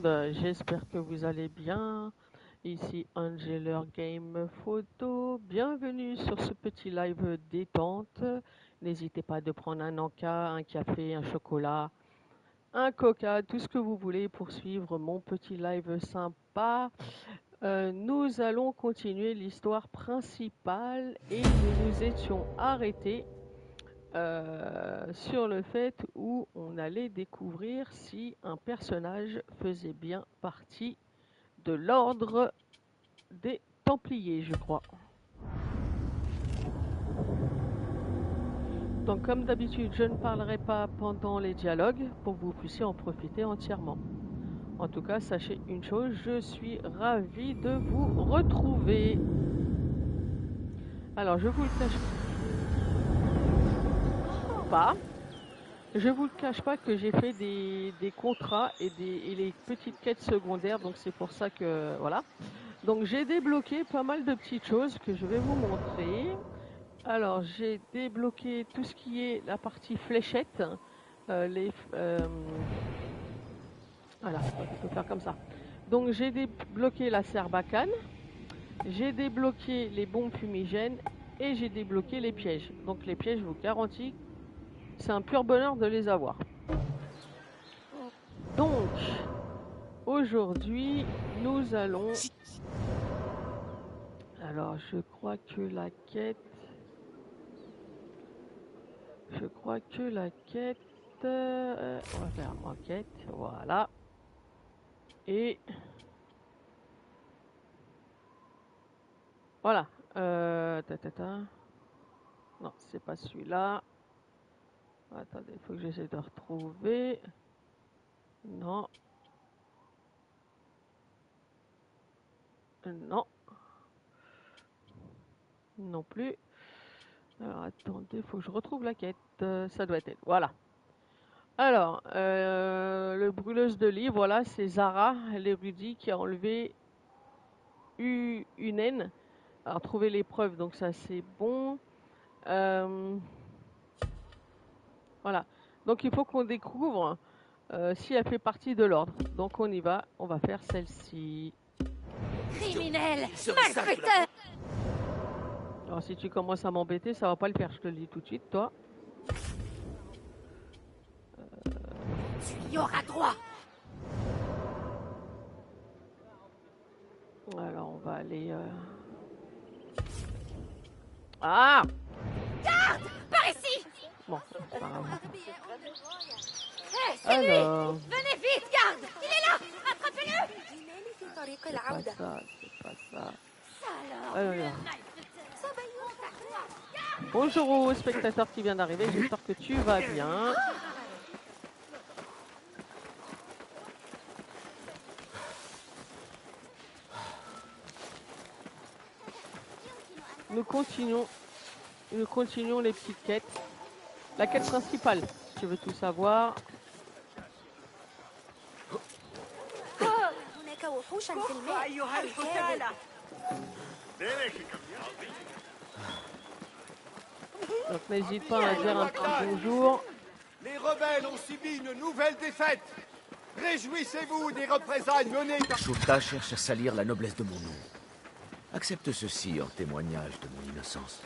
monde, j'espère que vous allez bien. Ici Angeler Game Photo, bienvenue sur ce petit live détente. N'hésitez pas de prendre un encas, un café, un chocolat, un coca, tout ce que vous voulez pour suivre mon petit live sympa. Nous allons continuer l'histoire principale et nous nous étions arrêtés sur le fait où on allait découvrir si un personnage faisait bien partie de l'ordre des Templiers, je crois. Donc comme d'habitude, je ne parlerai pas pendant les dialogues pour que vous puissiez en profiter entièrement. En tout cas, sachez une chose, je suis ravie de vous retrouver. Alors, je vous le cache pas. Je vous le cache pas que j'ai fait des contrats et les petites quêtes secondaires, donc c'est pour ça que voilà. Donc j'ai débloqué pas mal de petites choses que je vais vous montrer. Alors j'ai débloqué tout ce qui est la partie fléchette, voilà, je peux faire comme ça. Donc j'ai débloqué la serbacane, j'ai débloqué les bombes fumigènes et j'ai débloqué les pièges. Donc les pièges, je vous garantis, c'est un pur bonheur de les avoir. Donc, aujourd'hui, nous allons... Alors, je crois que la quête... on va faire enquête, voilà. Et... Voilà. Non, c'est pas celui-là. Attendez, il faut que j'essaie de retrouver. Non. Non. Non plus. Alors, attendez, il faut que je retrouve la quête. Ça doit être elle. Voilà. Alors, le brûleuse de livres, voilà, c'est Zara, l'érudit, qui a enlevé une naine. Alors, trouver les preuves, donc ça c'est bon. Voilà. Donc, il faut qu'on découvre si elle fait partie de l'ordre. Donc, on y va. On va faire celle-ci. Criminel, malfaiteur. Alors, si tu commences à m'embêter, ça va pas le faire, je te le dis tout de suite, toi. Tu y auras droit. Alors, on va aller... Ah! Garde, par ici. Bon, c'est pas grave. Hé, c'est lui. Alors... Venez vite, garde. Il est là. Attrapez-le. C'est pas ça, c'est pas ça. Alors, bonjour aux spectateurs qui viennent d'arriver, j'espère que tu vas bien. Nous continuons les petites quêtes. La quête principale, si tu veux tout savoir. Donc n'hésite pas à dire un petit bonjour. Les rebelles ont subi une nouvelle défaite. Réjouissez-vous des représailles menées par... Shota cherche à salir la noblesse de mon nom. Accepte ceci en témoignage de mon innocence.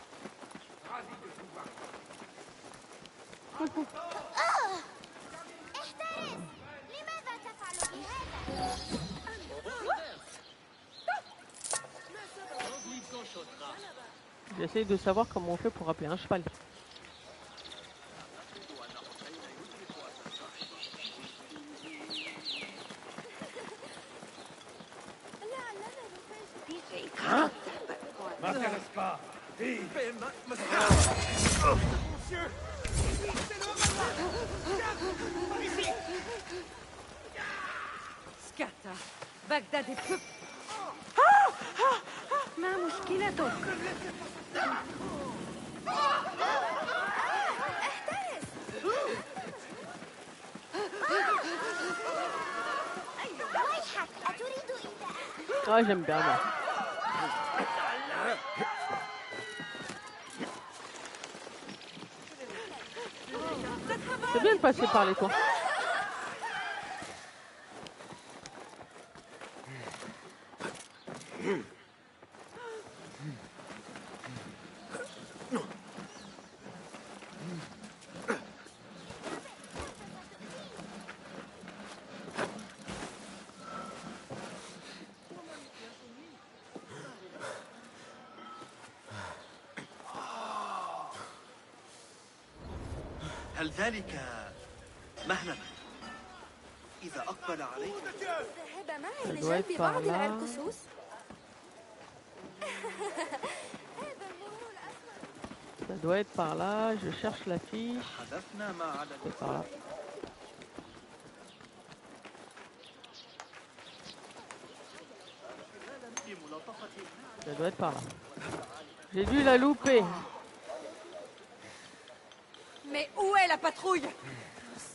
J'essaye de savoir comment on fait pour appeler un cheval. Hein? M'intéresse pas. Vive. Monsieur. Skata, Bagdad est peu... ما مشكلتك؟ Ouais, j'aime bien moi. C'est bien de passer par les toits. هل ذلك مهلا إذا أقبل عليك؟ ذهب معي Ça doit الرجال être par ببعض là. العرقسوس. Ça doit être par là. Je cherche la fiche. حذفنا ما على C'est par là. Ça doit être par là. J'ai dû la louper. Mais où est la patrouille?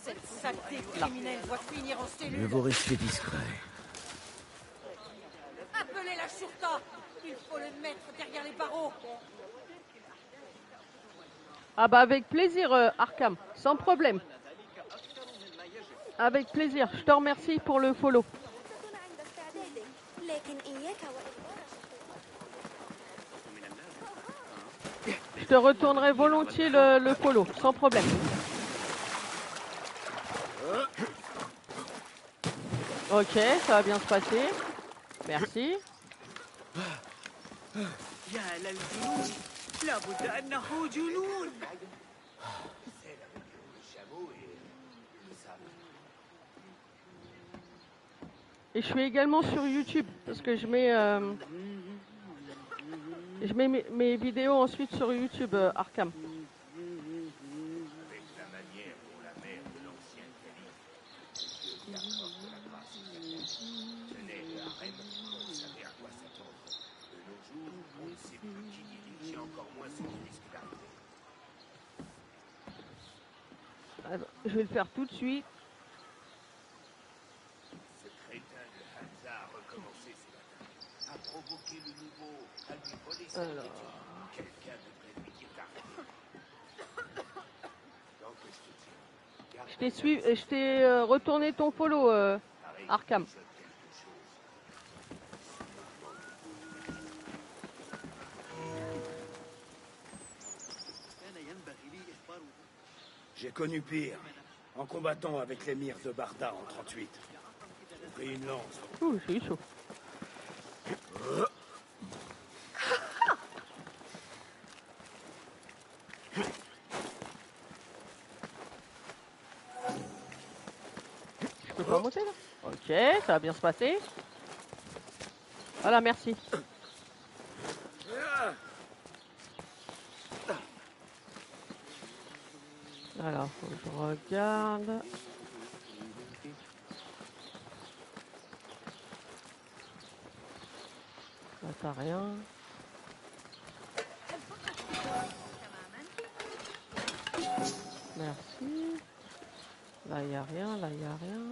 Cette saleté criminelle doit finir en Mieux cellule. vaut rester discret. Appelez la Shurta. Il faut le mettre derrière les barreaux. Ah bah avec plaisir, Arkham. Sans problème. Avec plaisir. Je te remercie pour le follow. Je te retournerai volontiers le follow. Sans problème. Ok, ça va bien se passer. Merci. يا للجنون لابد أنه جنون. Et je suis également sur YouTube parce que je mets mes vidéos ensuite sur YouTube, Arkham. Alors, je vais le faire tout de suite. Ce crétin de Hansa a recommencé ce matin. A provoqué le nouveau, a lui volé sa nourriture. Quelqu'un devrait lui dire d'arrêter. Donc, je te dis, garde Je t'ai retourné ton follow, Arkham. J'ai connu pire, en combattant avec l'émir de Barda en 38. J'ai pris une lance. Ouh, j'ai eu chaud. Je peux pas monter là? Ok, ça va bien se passer. Voilà, merci. Alors, faut que je regarde. Là, t'as rien. Merci. Là, il n'y a rien, là, il n'y a rien.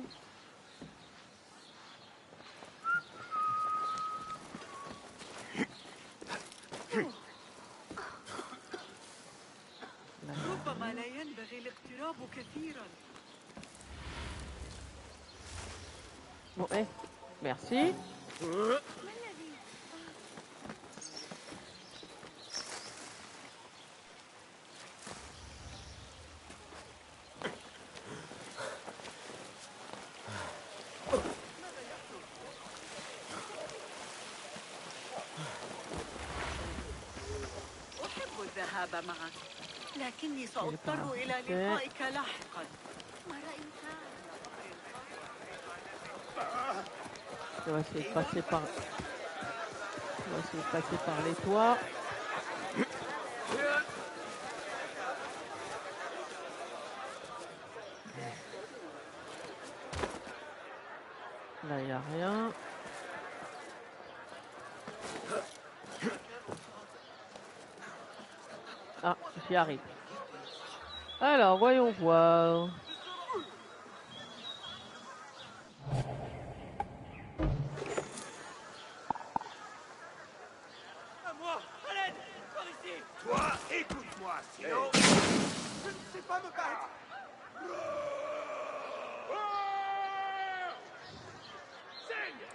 ربما لا ينبغي الاقتراب كثيرا. Bon, merci. أحب الذهاب معك لكني سأضطر إلى لقائك لاحقا. On va essayer de passer par... les toits. Là, il n'y a rien. Ah, j'y arrive. Alors, voyons voir. Toi, écoute-moi, sinon... Je ne sais pas me battre. Saigne.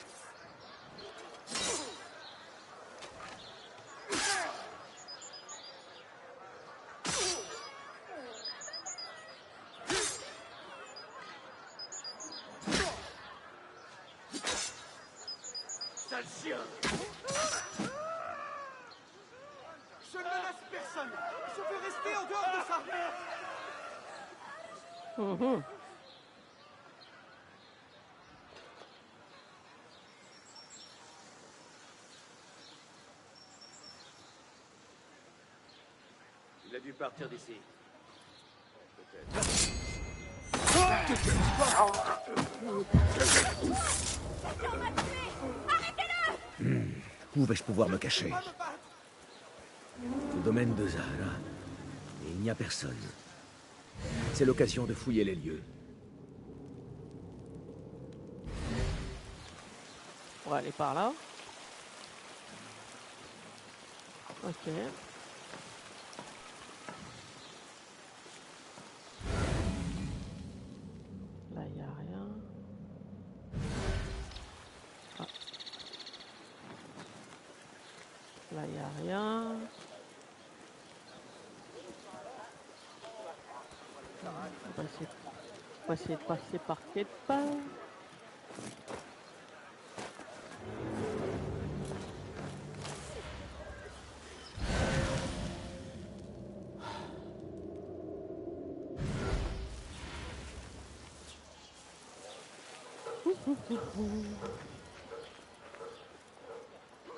Sale chien. Je ne laisse personne. Je veux rester en dehors de ça. Mhm. Il a dû partir d'ici. Peut-être. Où vais-je pouvoir me cacher? Le domaine de Zahra. Et il n'y a personne. C'est l'occasion de fouiller les lieux. On va aller par là. Ok. Là, il n'y a rien. Ah. Là, il n'y a rien. On va essayer de passer par quelque part.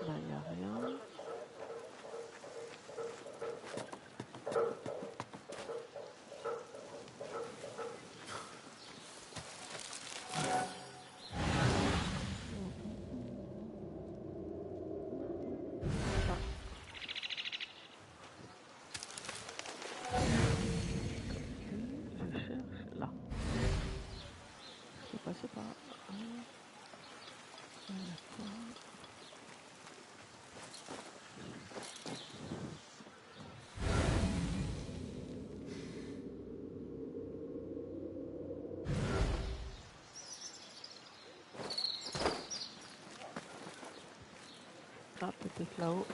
Là, il n'y a rien. Je cherche là. Je vais passer par là. Ah, peut-être là-haut.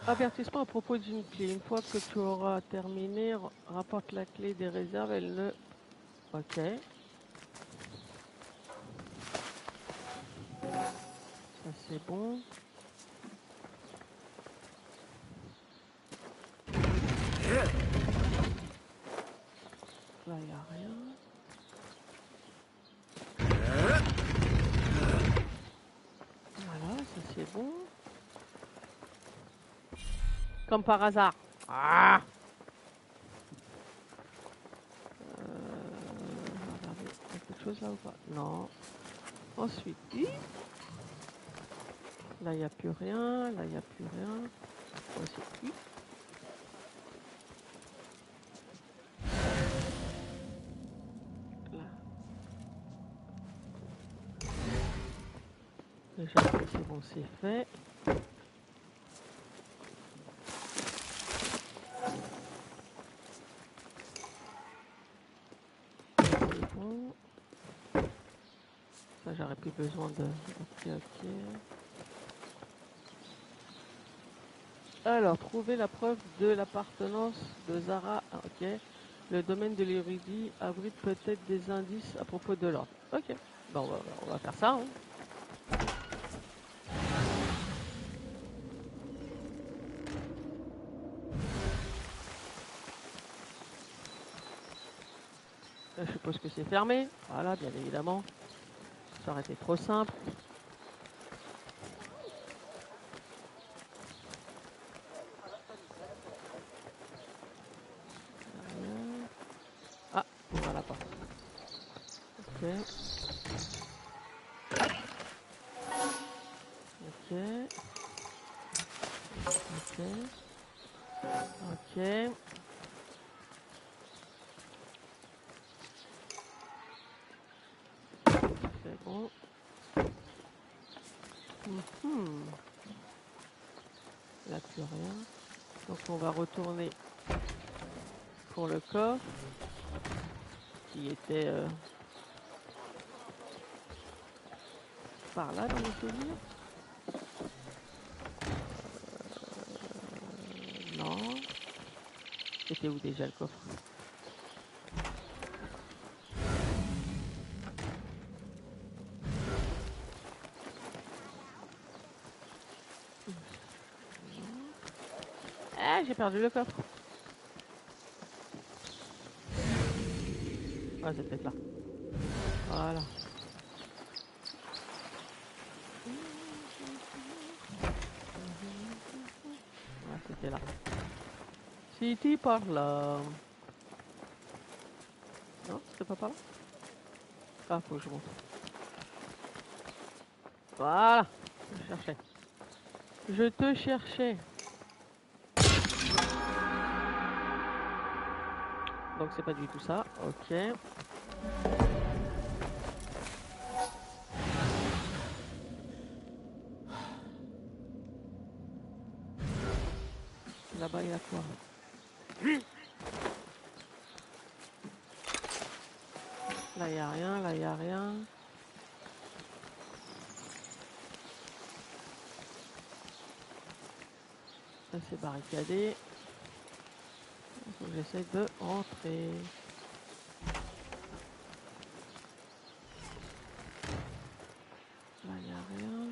Avertissement à propos d'une clé. Une fois que tu auras terminé, rapporte la clé des réserves. Elle ne... Ok. Ça c'est bon. Là, il n'y a rien. Voilà, ça c'est bon. Comme par hasard. Ah, regardez, il y a quelque chose là ou pas? Non. Ensuite, là il n'y a plus rien. Là il n'y a plus rien. Ensuite, là. Déjà, c'est bon, c'est fait. C'est bon. Ça, j'aurais plus besoin de... Ok. Alors, trouver la preuve de l'appartenance de Zahra. Ah, ok. Le domaine de l'érudit abrite peut-être des indices à propos de l'ordre. Ok. Bon, on va faire ça. Hein. Là, je suppose que c'est fermé. Voilà, bien évidemment. Ça aurait été trop simple. Ah, ouvre la porte. Ok. Ok. Ok. Ok. C'est bon. Il n'y a plus rien. Donc on va retourner pour le coffre qui était par là dans mes souvenirs. Non. C'était où déjà le coffre? j'ai perdu le coffre. Ah, c'est peut-être là. Voilà. Ah, c'était là. C'était par là. Non, c'était pas par là. Ah, faut que je monte. Voilà. Je cherchais. Je te cherchais. Donc c'est pas du tout ça. Ok. Là-bas, il y a quoi? Là, il n'y a rien. Là, il n'y a rien. Ça, c'est barricadé. Il faut que j'essaie de rentrer. Là, il n'y a rien.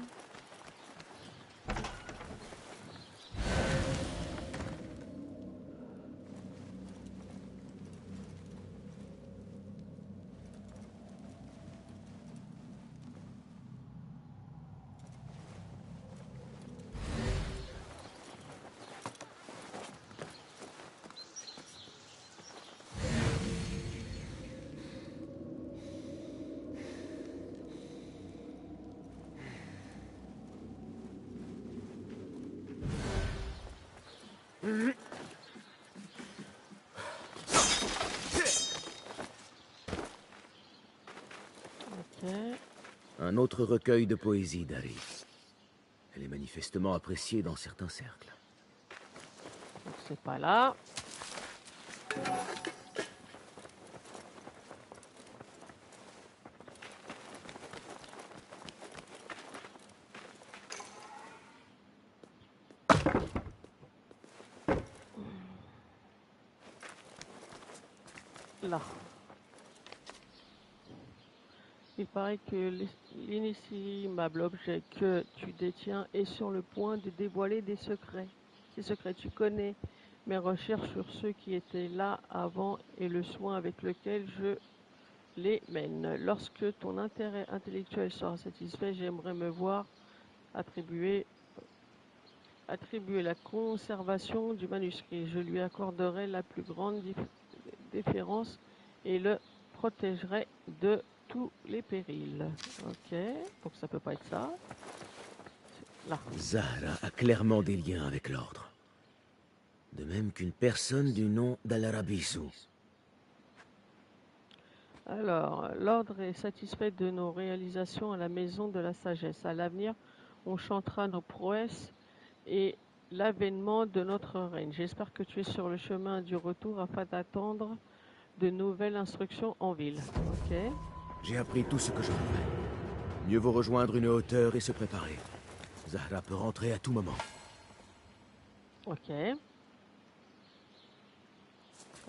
Ok. Un autre recueil de poésie d'Harry. Elle est manifestement appréciée dans certains cercles. Donc c'est pas là. Là. Il paraît que l'inestimable objet que tu détiens est sur le point de dévoiler des secrets. Ces secrets, tu connais mes recherches sur ceux qui étaient là avant et le soin avec lequel je les mène. Lorsque ton intérêt intellectuel sera satisfait, j'aimerais me voir attribuer la conservation du manuscrit. Je lui accorderai la plus grande déférence et le protégerai de tous les périls. Ok, donc ça peut pas être ça. Là. Zahra a clairement des liens avec l'ordre. De même qu'une personne du nom d'Al-Arabisu. Alors, l'ordre est satisfait de nos réalisations à la maison de la sagesse. À l'avenir, on chantera nos prouesses et l'avènement de notre règne. J'espère que tu es sur le chemin du retour afin d'attendre de nouvelles instructions en ville. Ok. J'ai appris tout ce que je pouvais. Mieux vaut rejoindre une hauteur et se préparer. Zahra peut rentrer à tout moment. Ok.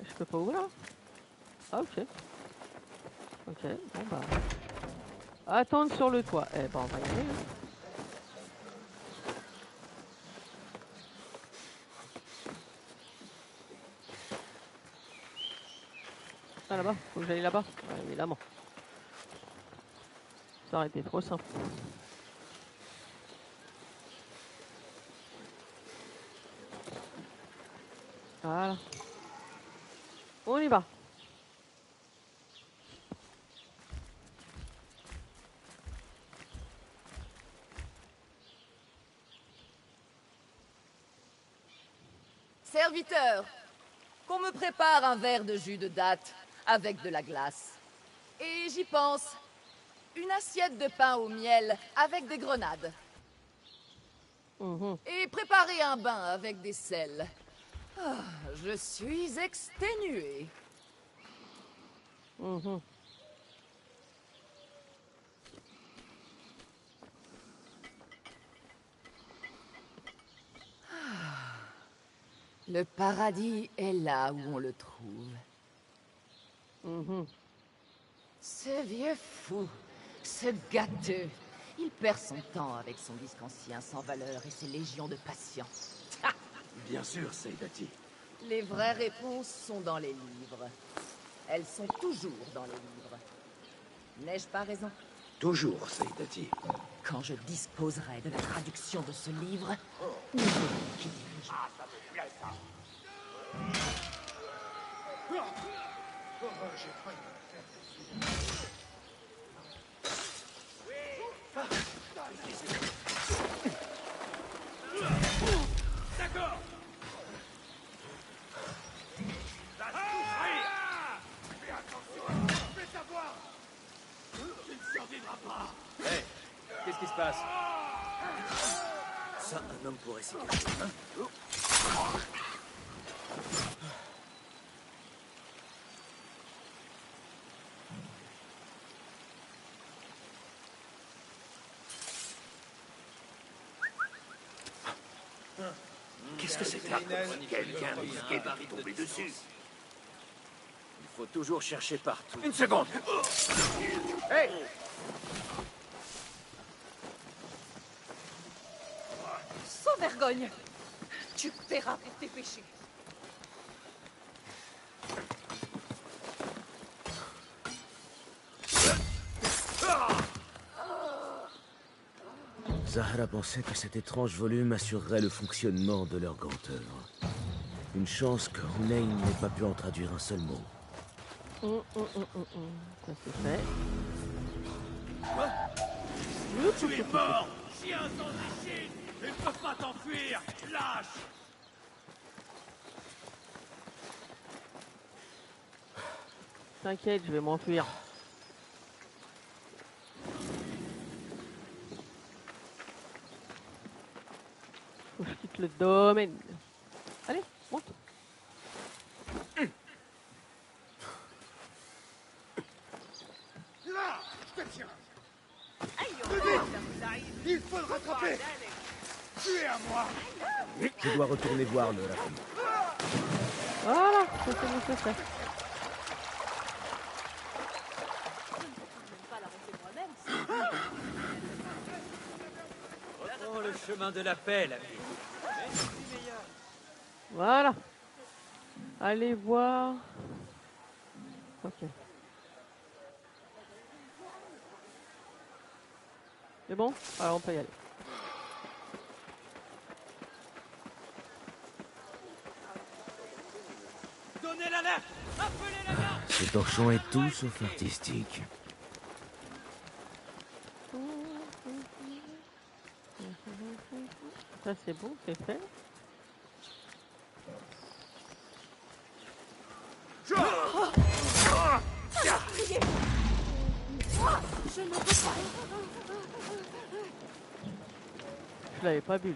Je peux pas ouvrir là? Ah ok. Ok, bon bah. Attendre sur le toit. Eh ben on va y aller. Ah là-bas, faut que j'aille là-bas. Ouais, évidemment. Ça aurait été trop simple. Voilà. On y va. Serviteur, qu'on me prépare un verre de jus de date avec de la glace. Et j'y pense, une assiette de pain au miel avec des grenades. Et préparer un bain avec des sels. Ah, je suis exténuée. Le paradis est là où on le trouve. Ce vieux fou, ce gâteux, il perd son temps avec son disque ancien sans valeur et ses légions de patients. Ah, Bien sûr, Saïdati. Les vraies réponses sont dans les livres. Elles sont toujours dans les livres. N'ai-je pas raison? Toujours, Saïdati. Quand je disposerai de la traduction de ce livre, nous verrons qui dirige. D'accord. Fais attention. Fais savoir. Tu ne survivras pas. Hey, qu'est-ce qui se passe? Ça, un homme pourrait s'y cacher, hein? Qu'est-ce que c'était? Quelqu'un risquait de lui tomber dessus. Il faut toujours chercher partout. Une seconde. Hey! Sans vergogne! Tu paieras pour tes péchés. Zahra pensait que cet étrange volume assurerait le fonctionnement de leur grande œuvre. Une chance que Hunayn n'ait pas pu en traduire un seul mot. Ça c'est fait. Tu es mort, chien sans échine. Ils ne peuvent pas t'enfuir. Lâche. T'inquiète, je vais m'enfuir. Faut que je quitte le domaine. Allez, monte. Là, je te tiens. Il faut le rattraper. Tu es à moi. Je dois retourner voir le Rafik. Voilà, ça c'est nécessaire. Oh, le chemin de la paix, l'ami. Voilà. Allez voir. Ok. C'est bon? Alors on peut y aller. Donnez l'alerte! Appelez la garde! Ce torchon est tout sauf artistique. Ça c'est bon, c'est fait. Je l'avais pas vu.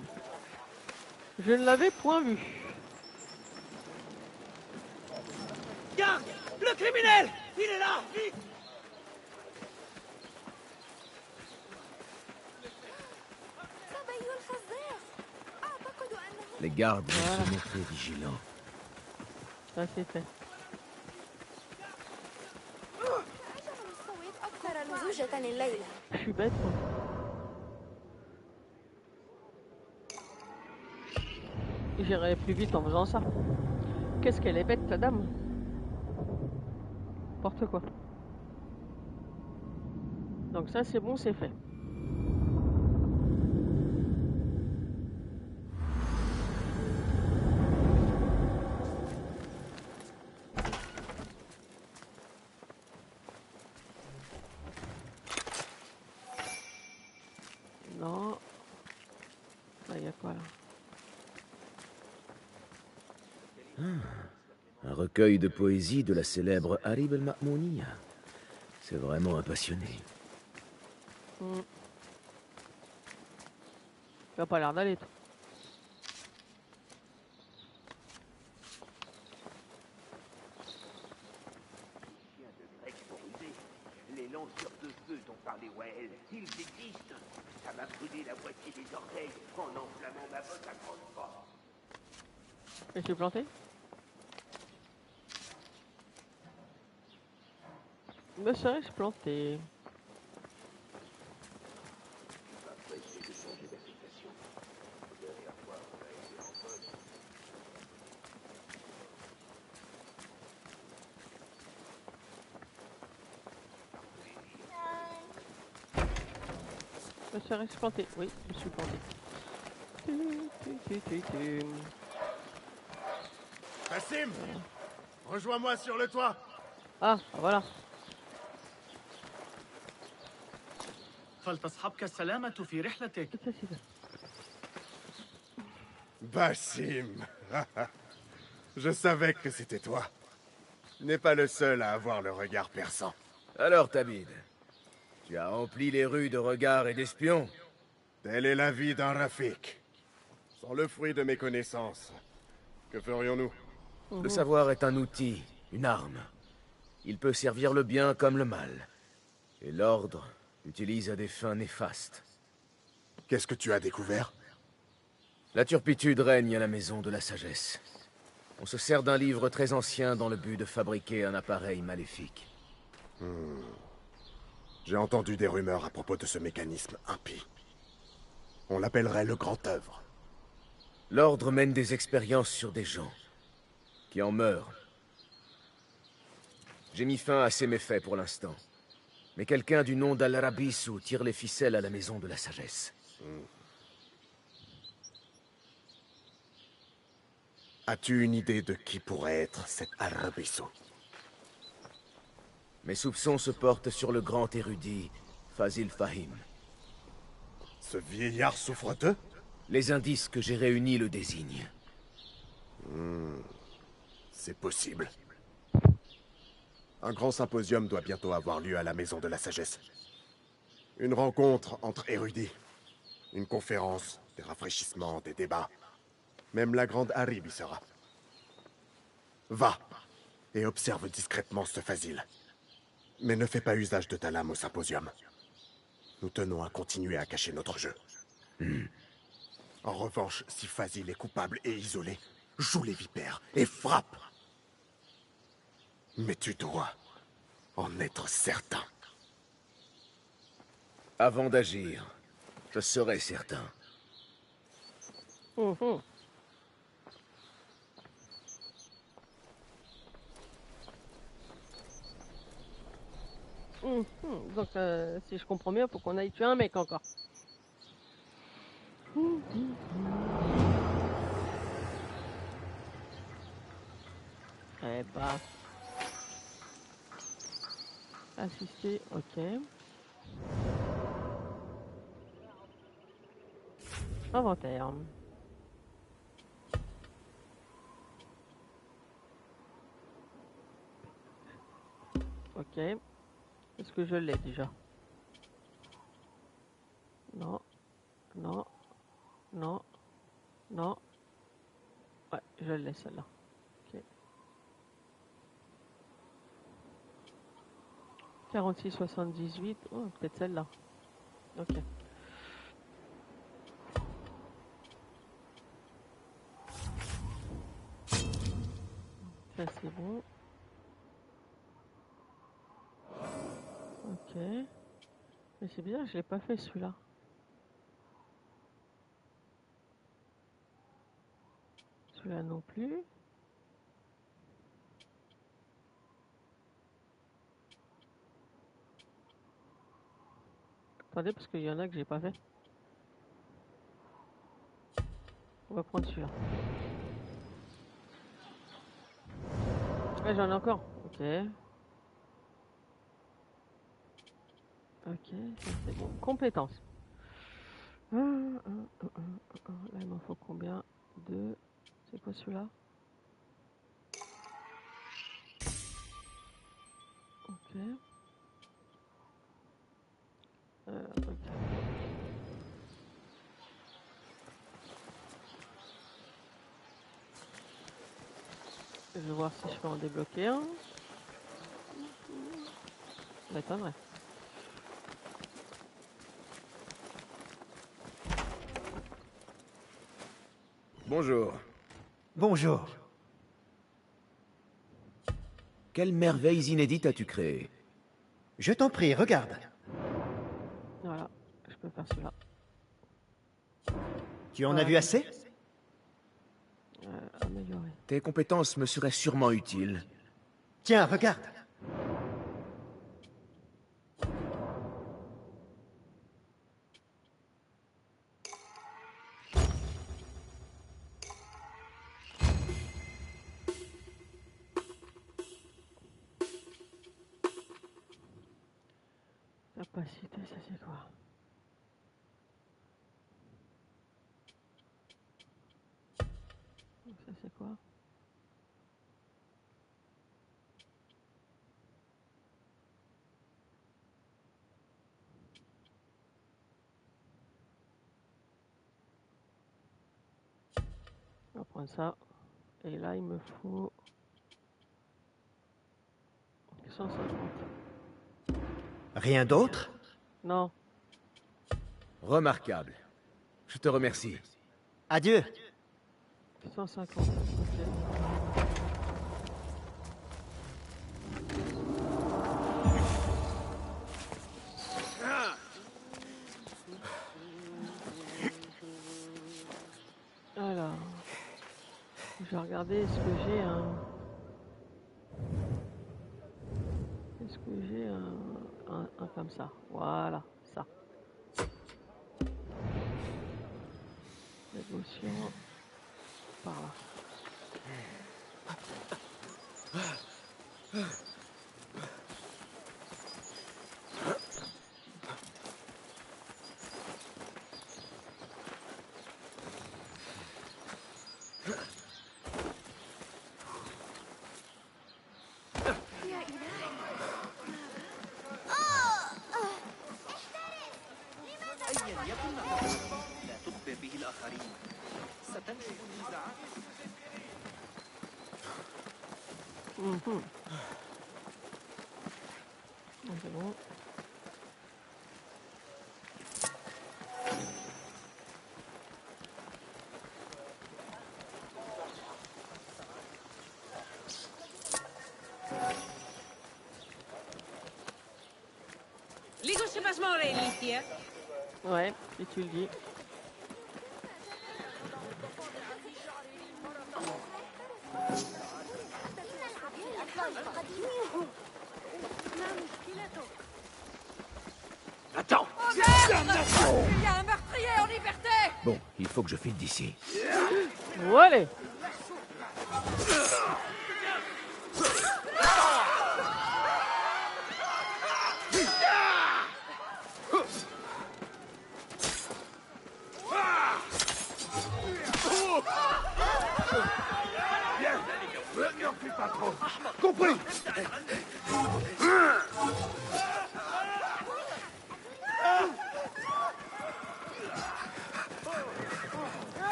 Je ne l'avais point vu. Garde! Le criminel! Il est là! Vite! Les gardes vont se montrer vigilants. Ça c'est fait. Je suis bête quoi. J'irai plus vite en faisant ça. Qu'est-ce qu'elle est bête ta dame. N'importe quoi. Donc ça c'est bon, c'est fait. Non. Là, il y a quoi là? Un recueil de poésie de la célèbre Harib el-Ma'mouniya. C'est vraiment un passionné. Tu as pas l'air d'aller toi. Les lanceurs de feu dont parlait Wael, ils existent. Ça m'a brûlé la moitié des orteils en enflammant ma botte à grande force. Je suis planté. Me serais-je planté? Je me serais planté. Oui, je me suis planté. Bassim, rejoins-moi sur le toit. Ah, voilà. فلتصحبك السلامة في رحلتك. Qu'est-ce que c'est ça? Bassim. Je savais que c'était toi. Tu n'es pas le seul à avoir le regard perçant. Alors, Tabid, tu as rempli les rues de regards et d'espions? Telle est la vie d'un Rafik. Sans le fruit de mes connaissances, que ferions-nous? Le savoir est un outil, une arme. Il peut servir le bien comme le mal. Et l'ordre l'utilise à des fins néfastes. Qu'est-ce que tu as découvert? La turpitude règne à la maison de la sagesse. On se sert d'un livre très ancien dans le but de fabriquer un appareil maléfique. J'ai entendu des rumeurs à propos de ce mécanisme impie. On l'appellerait le Grand Œuvre. L'ordre mène des expériences sur des gens qui en meurent. J'ai mis fin à ces méfaits pour l'instant. Mais quelqu'un du nom d'Al-Rabisu tire les ficelles à la maison de la sagesse. As-tu une idée de qui pourrait être cet Al-Rabisu? Mes soupçons se portent sur le grand érudit Fazil Fahim. Ce vieillard souffreteux? Les indices que j'ai réunis le désignent. C'est possible. Un grand symposium doit bientôt avoir lieu à la Maison de la Sagesse. Une rencontre entre érudits. Une conférence, des rafraîchissements, des débats. Même la grande Harib y sera. Va et observe discrètement ce Fazil. Mais ne fais pas usage de ta lame au symposium. Nous tenons à continuer à cacher notre jeu. En revanche, si Fazil est coupable et isolé, joue les vipères et frappe. Mais tu dois en être certain. Avant d'agir, je serai certain. Donc, si je comprends bien, faut qu'on aille tuer un mec encore. Eh bah. Assister, ok. Inventaire. Ok. Est-ce que je l'ai déjà? Non. Non. Non. Non. Ouais, je l'ai celle-là. Ok. 46,78. Oh, peut-être celle-là. Ok. Ça c'est bon. Ok. Mais c'est bizarre, je l'ai pas fait celui-là. Celui-là non plus. Attendez, parce qu'il y en a que j'ai pas fait. On va prendre celui-là. Ouais, j'en ai encore. Ok. Ok, ça c'est bon. Compétences. Là, il m'en faut combien? 2. C'est quoi celui-là? Ok. Ok. Je vais voir si je peux en débloquer un. Ça m'étonnerait. Bonjour. Bonjour. Quelles merveilles inédites as-tu créées? Je t'en prie, regarde. Voilà, je peux faire celui-là. Tu en as vu assez? Améliorer. Tes compétences me seraient sûrement utiles. Tiens, regarde. Capacité, ça c'est quoi? Ça c'est quoi? On va prendre ça. Et là, il me faut 150. Rien d'autre? Non. Remarquable. Je te remercie. Adieu. 150. Ok. Alors, je vais regarder est-ce que j'ai un... Est-ce que j'ai un comme ça? Voilà, ça. Dévotion par là. أيا يكن ما تفعل لا تخبر به الآخرين ستنشب النزاعات. C'est bon. Ouais, si tu le dis. Attends! Il y a un meurtrier en liberté! Bon, il faut que je file d'ici. Allez! N'en fais pas trop! Compris!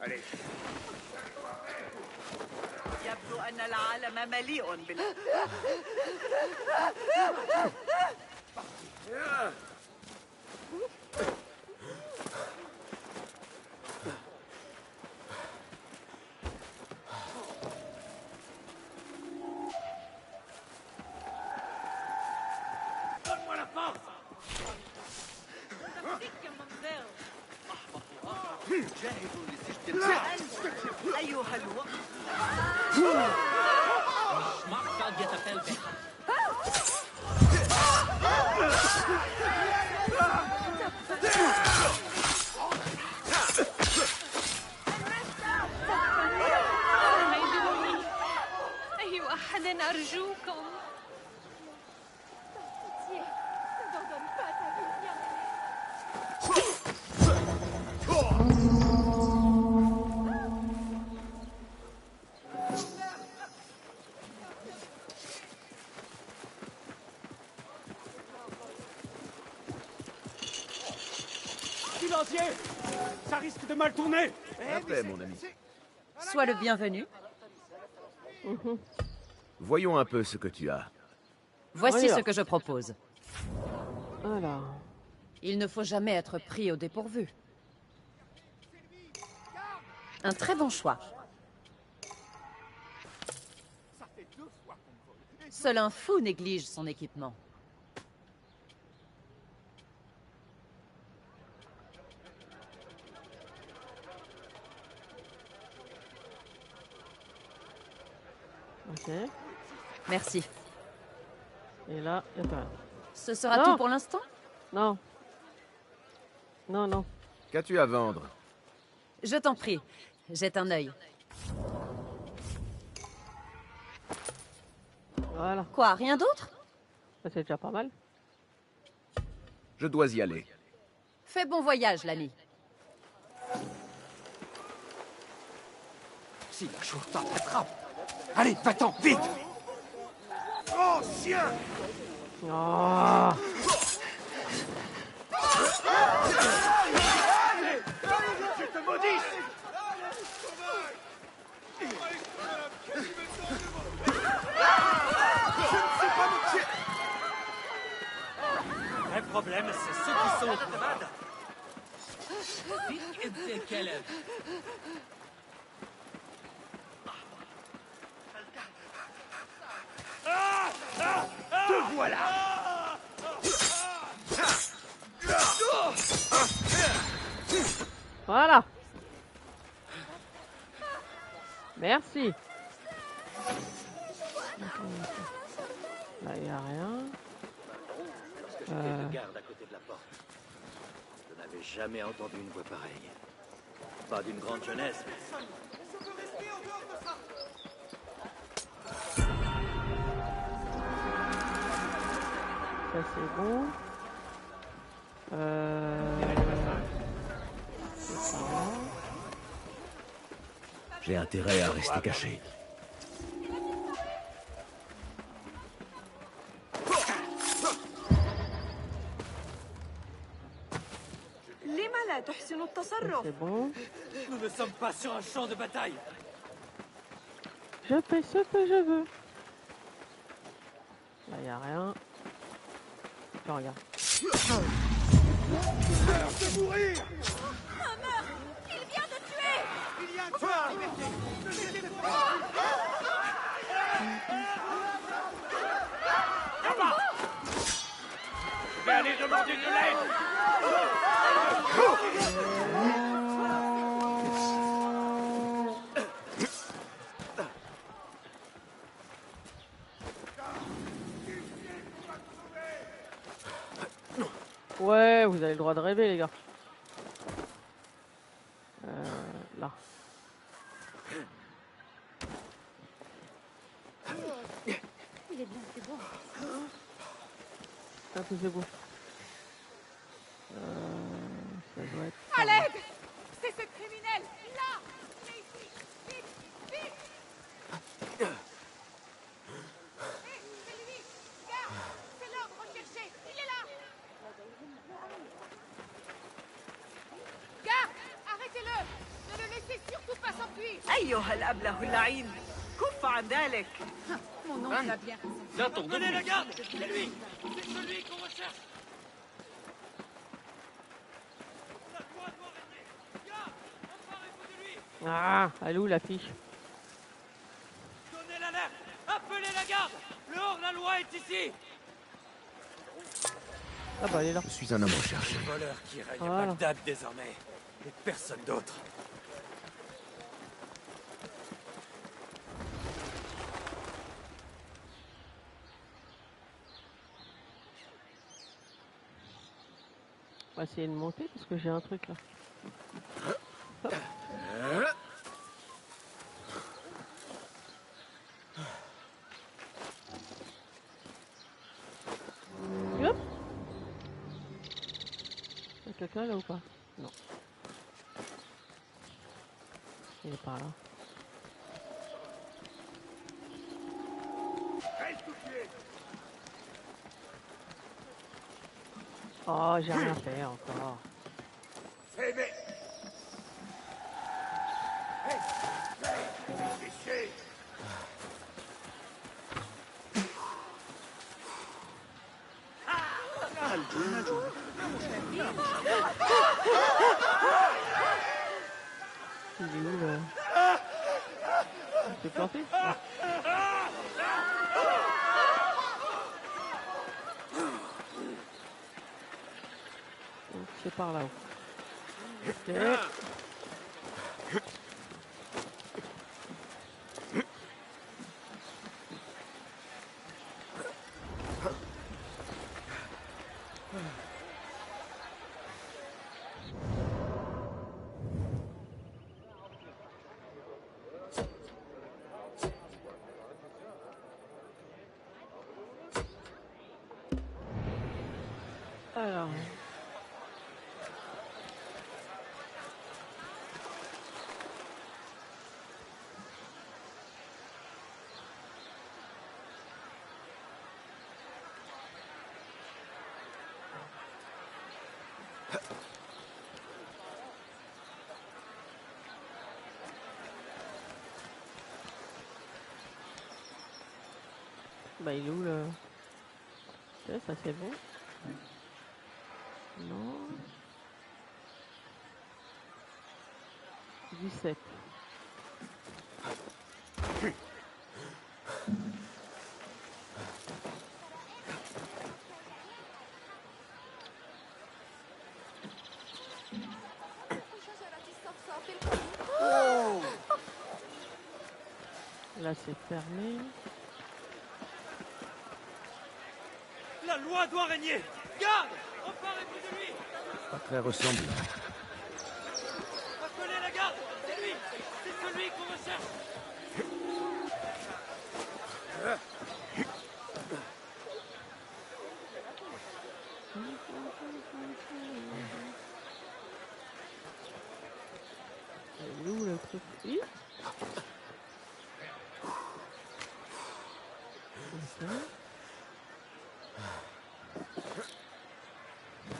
Allez. يبدو أن العالم مليء بال Donne-moi la force! جاهزوا لاستجداد أيها الوقت. ساعدوني أي أحد أرجوكم. Silencieux! Ça risque de mal tourner! La paix, mon ami. Sois le bienvenu. Voyons un peu ce que tu as. Voici Voilà. ce que je propose. Alors, Il ne faut jamais être pris au dépourvu. Un très bon choix. Seul un fou néglige son équipement. Ok. Merci. Et là, il y a pas. Ce sera Non. tout pour l'instant? Non. Non, non. Qu'as-tu à vendre? Je t'en prie. Jette un œil. Voilà. Quoi, rien d'autre? Ça, c'est déjà pas mal. Je dois y aller. Fais bon voyage, l'ami. Si la Shurta t'attrape. Allez, va-t'en, vite! Oh, chien! Oh. Je te maudis! Le vrai problème, c'est ceux qui sont au crevade. Vite, ابن الكلب. Te voilà! Voilà. Merci. Là, il n'y a rien. Parce que j'étais de garde à côté de la porte. Je n'avais jamais entendu une voix pareille. Pas d'une grande jeunesse, mais... Ça, c'est bon. C'est pas bon. J'ai intérêt à rester caché. لما لا تحسن التصرف؟ C'est bon. Nous ne sommes pas sur un champ de bataille. Je fais ce que je veux. Là, il n'y a rien. Je regarde. De mourir! Il vient de tuer! Il y a un tueur en liberté! Ne laissez pas! Là-bas! Je vais aller demander de l'aide! Ouais, vous avez le droit de rêver, les gars. Là. Il est bien, c'est bon. Ça, c'est beau. Ça doit être... À l'aide! C'est ce criminel! Là! C'est ici! Vite! Vite! C'est lui! Garde! C'est l'ordre recherché! Il est là! Garde! Arrêtez-le! Ne le laissez surtout pas s'enfuir! أيها الأبله اللعين كف عن ذلك. Mon oncle a bien raison. Viens, tourne. Donnez la garde! C'est lui! C'est celui qu'on recherche! Ah, elle est où la fiche? Donnez l'alerte! Appelez la garde! Le hors-la-loi est ici! Ah bah elle est là. Je suis un homme recherché. Le voleur qui règne Voilà. à Bagdad désormais. Et personne d'autre. On va essayer de monter parce que j'ai un truc là. Hop. Il y a quelqu'un là ou pas? Non. Il est par là. Oh, j'ai rien fait encore. Fais, mais... Fiché! Il est où là? Il s'est planté? Donc c'est par là-haut. Ok. Alors. Bah il est où le... Ok, ça c'est bon. Non. 17. Là c'est fermé. La loi doit régner. Garde! Emparez-vous de lui! Pas très ressemblant. Appelez la garde! C'est lui! C'est celui qu'on recherche! Il est où le truc? Oui.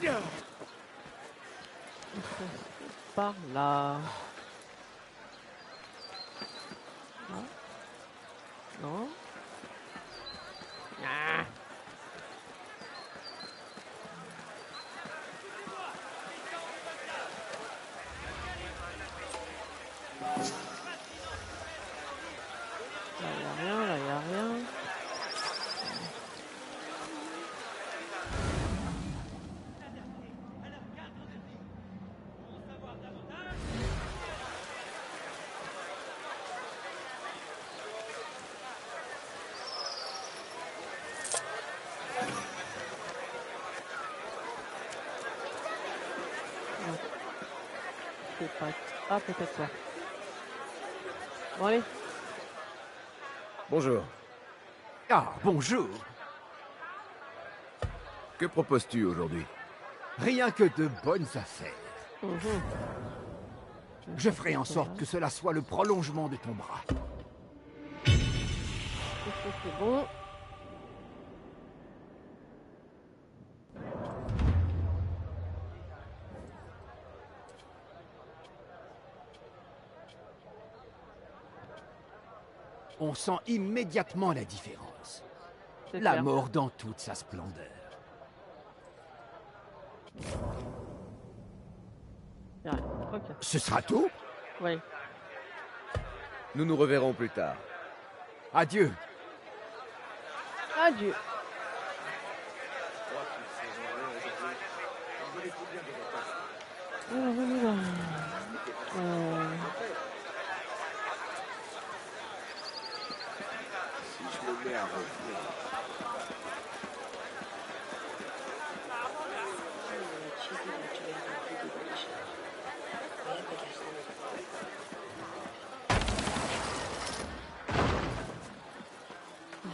Ok. Par là. Non. Non. Ah. Là, y a rien, là, y a rien. C'est pas... Ah, peut-être ça. Bon, allez. Bonjour. Ah, bonjour. Que proposes-tu aujourd'hui? Rien que de bonnes affaires. Mhm. Je ferai en sorte que cela soit le prolongement de ton bras. C'est bon. On sent immédiatement la différence. C'est La clair. mort dans toute sa splendeur. Y a rien. Ok. Ce sera tout? Oui. Nous nous reverrons plus tard. Adieu. Adieu. Alors, on y va. Si je me mets à revenir...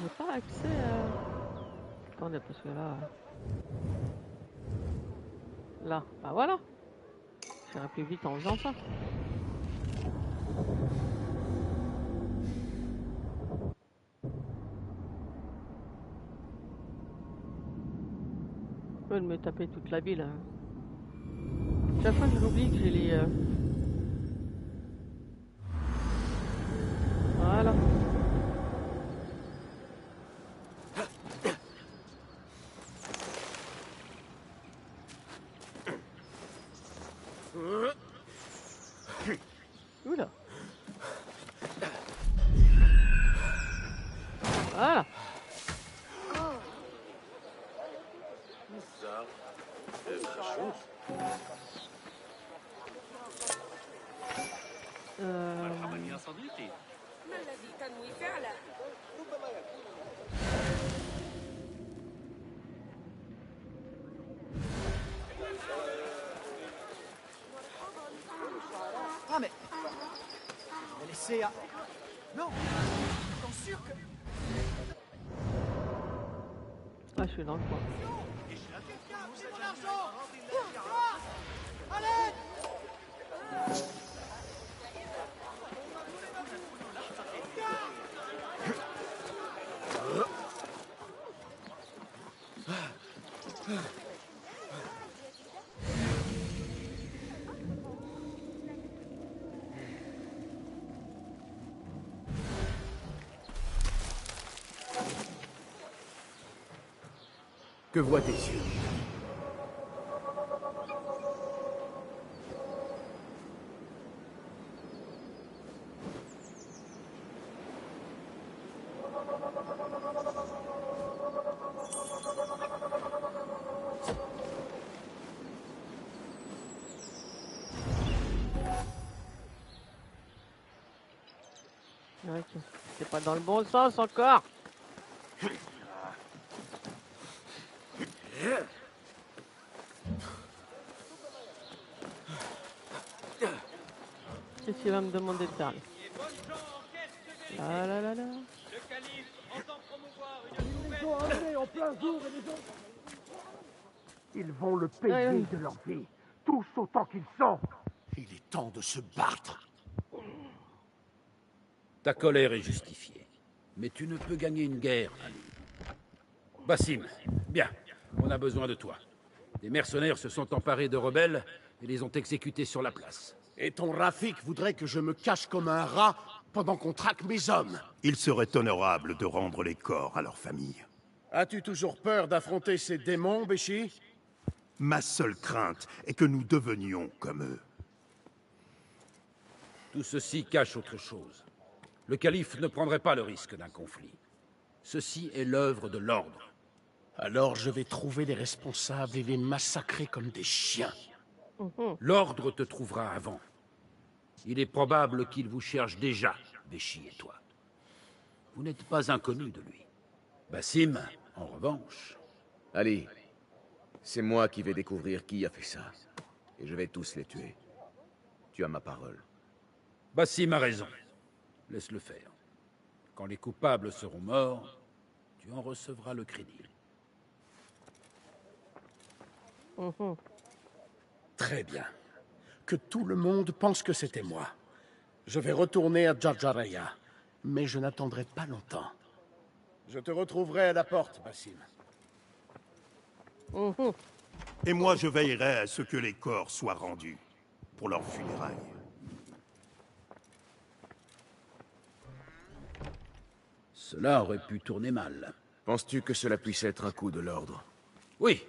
J'ai pas accès à... Attendez, parce que là... Là, bah voilà. J'irai plus vite en faisant ça. Je peux me taper toute la ville. Hein. Chaque fois que j'oublie que j'ai les... Voilà. Ah mais... Je vais laisser à... Non. T'en sûr que... Ah, je suis dans le coin. Que voient tes yeux? Ok, c'est pas dans le bon sens encore. Qu'est-ce qu'il va me demander de faire là? Là là là là. Ils vont le payer de leur vie, tous autant qu'ils sont. Il est temps de se battre. Ta colère est justifiée. Mais tu ne peux gagner une guerre, Ali. Basim, bien, on a besoin de toi. Des mercenaires se sont emparés de rebelles et les ont exécutés sur la place. Et ton Rafik voudrait que je me cache comme un rat pendant qu'on traque mes hommes. Il serait honorable de rendre les corps à leur famille. As-tu toujours peur d'affronter ces démons, Béchi? Ma seule crainte est que nous devenions comme eux. Tout ceci cache autre chose. Le calife ne prendrait pas le risque d'un conflit. Ceci est l'œuvre de l'ordre. Alors je vais trouver les responsables et les massacrer comme des chiens. L'ordre te trouvera avant. Il est probable qu'il vous cherche déjà, Béchi et toi. Vous n'êtes pas inconnus de lui. Basim, en revanche... Ali, c'est moi qui vais découvrir qui a fait ça. Et je vais tous les tuer. Tu as ma parole. Basim a raison. Laisse-le faire. Quand les coupables seront morts, tu en recevras le crédit. Très bien. Que tout le monde pense que c'était moi. Je vais retourner à Jarjaraya, mais je n'attendrai pas longtemps. Je te retrouverai à la porte, Basim. Et moi, je veillerai à ce que les corps soient rendus pour leurs funérailles. Cela aurait pu tourner mal. Penses-tu que cela puisse être un coup de l'ordre? Oui.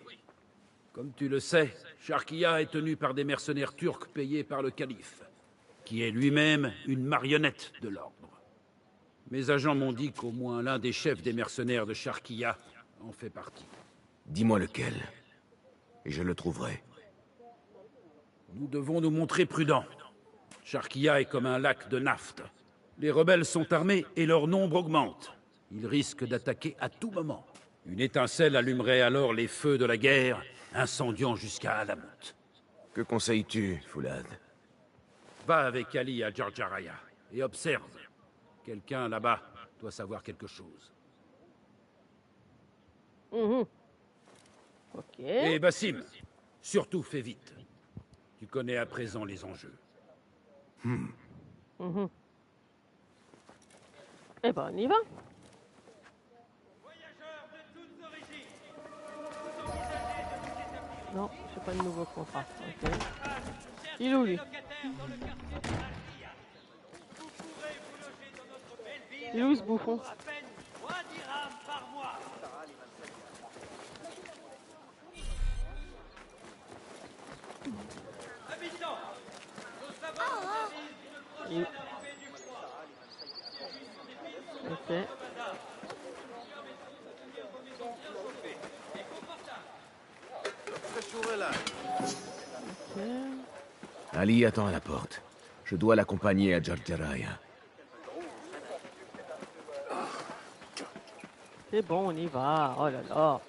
Comme tu le sais, Sharkia est tenu par des mercenaires turcs payés par le calife, qui est lui-même une marionnette de l'ordre. Mes agents m'ont dit qu'au moins l'un des chefs des mercenaires de Sharkia en fait partie. Dis-moi lequel, et je le trouverai. Nous devons nous montrer prudents. Sharkia est comme un lac de naphte. Les rebelles sont armés et leur nombre augmente. Ils risquent d'attaquer à tout moment. Une étincelle allumerait alors les feux de la guerre, incendiant jusqu'à Alamut. Que conseilles-tu, Foulad? Va avec Ali à Jarjaraya et observe. Quelqu'un là-bas doit savoir quelque chose. Ok. Et Basim, surtout fais vite. Tu connais à présent les enjeux. Eh ben, on y va. Non, c'est pas de nouveau contrat. Ok. Il est où, lui? Il est où, ce bouffon? Il- Ok. Ok. Ali attend à la porte. Je dois l'accompagner à Jarjaraya. C'est bon, on y va. Oh là là.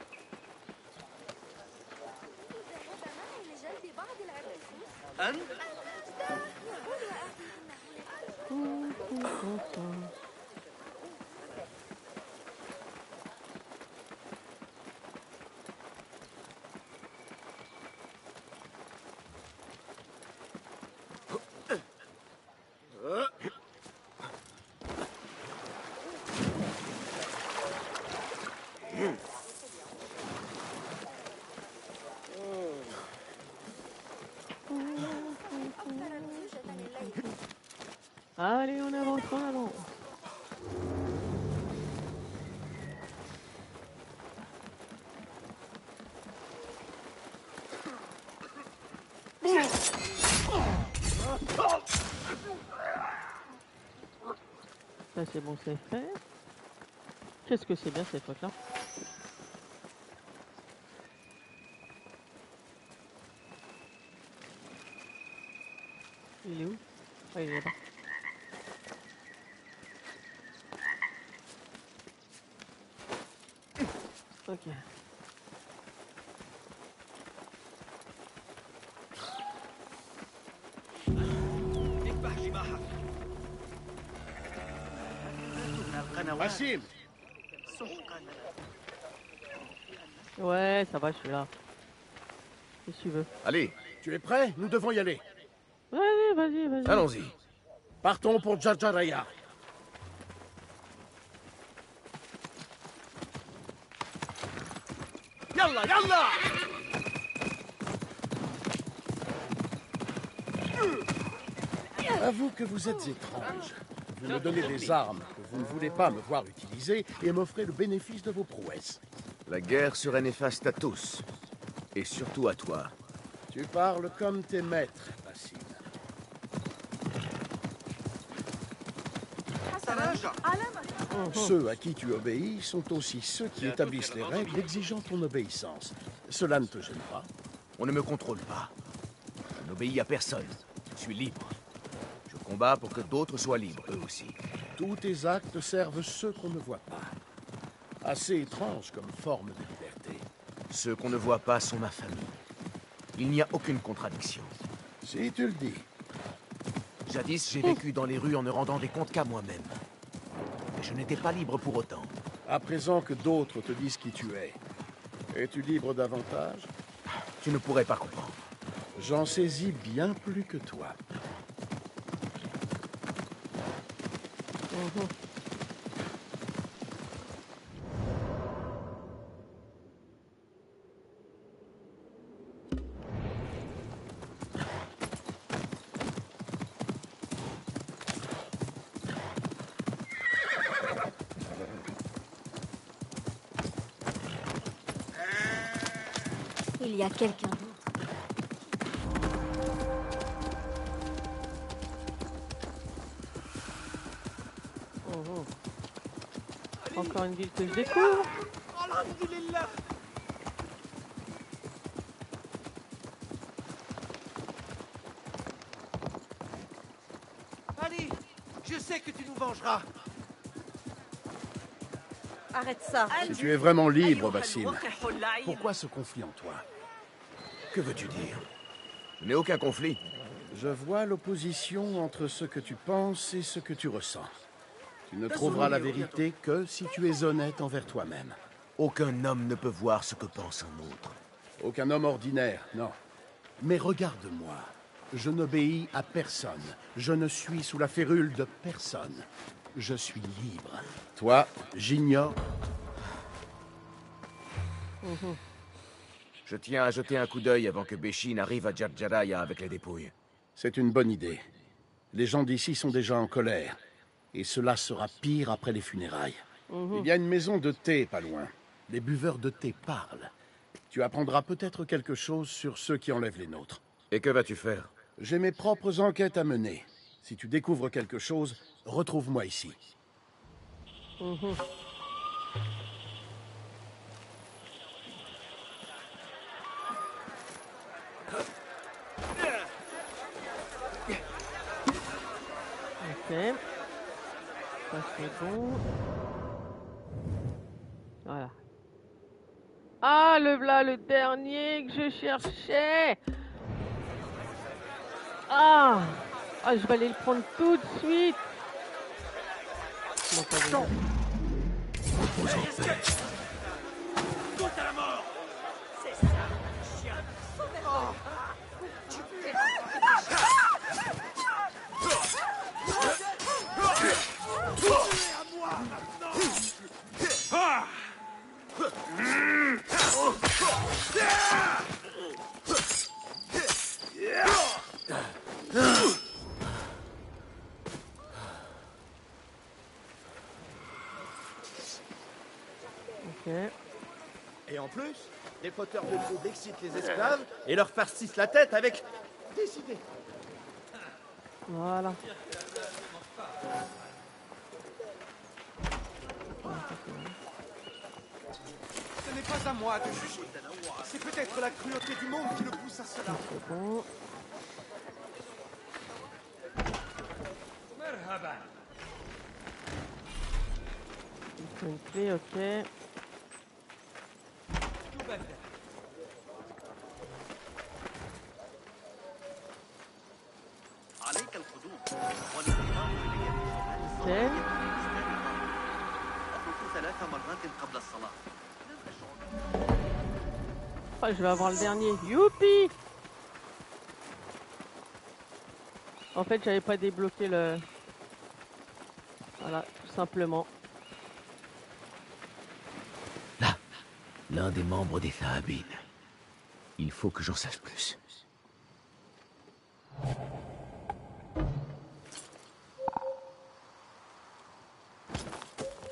Allez, on avance, on avance. Ça c'est bon, c'est fait. Qu'est-ce que c'est bien ces trucs-là? Il est où? Ah, il est là-bas. Ok. Basim, Ouais, ça va, je suis là. Si tu veux. Allez, tu es prêt? Nous devons y aller. Allez, vas-y, vas-y. allons-y. Partons pour Jarjaraya. Yalla, yalla! Avoue que vous êtes étrange. Vous me donnez des armes que vous ne voulez pas me voir utiliser et m'offrez le bénéfice de vos prouesses. La guerre serait néfaste à tous. Et surtout à toi. Tu parles comme tes maîtres, Basim. Ceux à qui tu obéis sont aussi ceux qui établissent les règles exigeant ton obéissance. Cela ne te gêne pas? On ne me contrôle pas. Je n'obéis à personne. Je suis libre. Je combats pour que d'autres soient libres, eux aussi. Tous tes actes servent ceux qu'on ne voit pas. Assez étrange comme forme de liberté. Ceux qu'on ne voit pas sont ma famille. Il n'y a aucune contradiction. Si tu le dis. Jadis, j'ai vécu dans les rues en ne rendant des comptes qu'à moi-même. Mais je n'étais pas libre pour autant. À présent que d'autres te disent qui tu es-tu libre davantage? Tu ne pourrais pas comprendre. J'en saisis bien plus que toi. Il y a quelqu'un d'autre. Encore une ville que je découvre. Ali, je sais que tu nous vengeras. Arrête ça. Si tu es vraiment libre, Basim, pourquoi ce conflit en toi? Que veux-tu dire? Je n'ai aucun conflit. Je vois l'opposition entre ce que tu penses et ce que tu ressens. Tu ne trouveras la vérité que si tu es honnête envers toi-même. Aucun homme ne peut voir ce que pense un autre. Aucun homme ordinaire, non. Mais regarde-moi. Je n'obéis à personne. Je ne suis sous la férule de personne. Je suis libre. Toi, j'ignore. Je tiens à jeter un coup d'œil avant que Béchi n'arrive à Jarjaraya avec les dépouilles. C'est une bonne idée. Les gens d'ici sont déjà en colère. Et cela sera pire après les funérailles. Il y a une maison de thé pas loin. Les buveurs de thé parlent. Tu apprendras peut-être quelque chose sur ceux qui enlèvent les nôtres. Et que vas-tu faire? J'ai mes propres enquêtes à mener. Si tu découvres quelque chose, retrouve-moi ici. Ok. Ça c'est bon. Voilà. Ah, le dernier que je cherchais. Ah, je vais aller le prendre tout de suite. Tous à la mort. C'est ça, chien. Oh. À moi maintenant. Ok. Et en plus, les fauteurs de troubles excitent les esclaves et leur farcissent la tête avec des idées. Voilà. Ce n'est pas à moi de juger. C'est peut-être la cruauté du monde qui le pousse à cela. C'est bon. Il faut une clé, ok. C'est... Oh, je vais avoir le dernier. Youpi! En fait, j'avais pas débloqué le... Voilà, tout simplement. Là, l'un des membres des Thaabin. Il faut que j'en sache plus.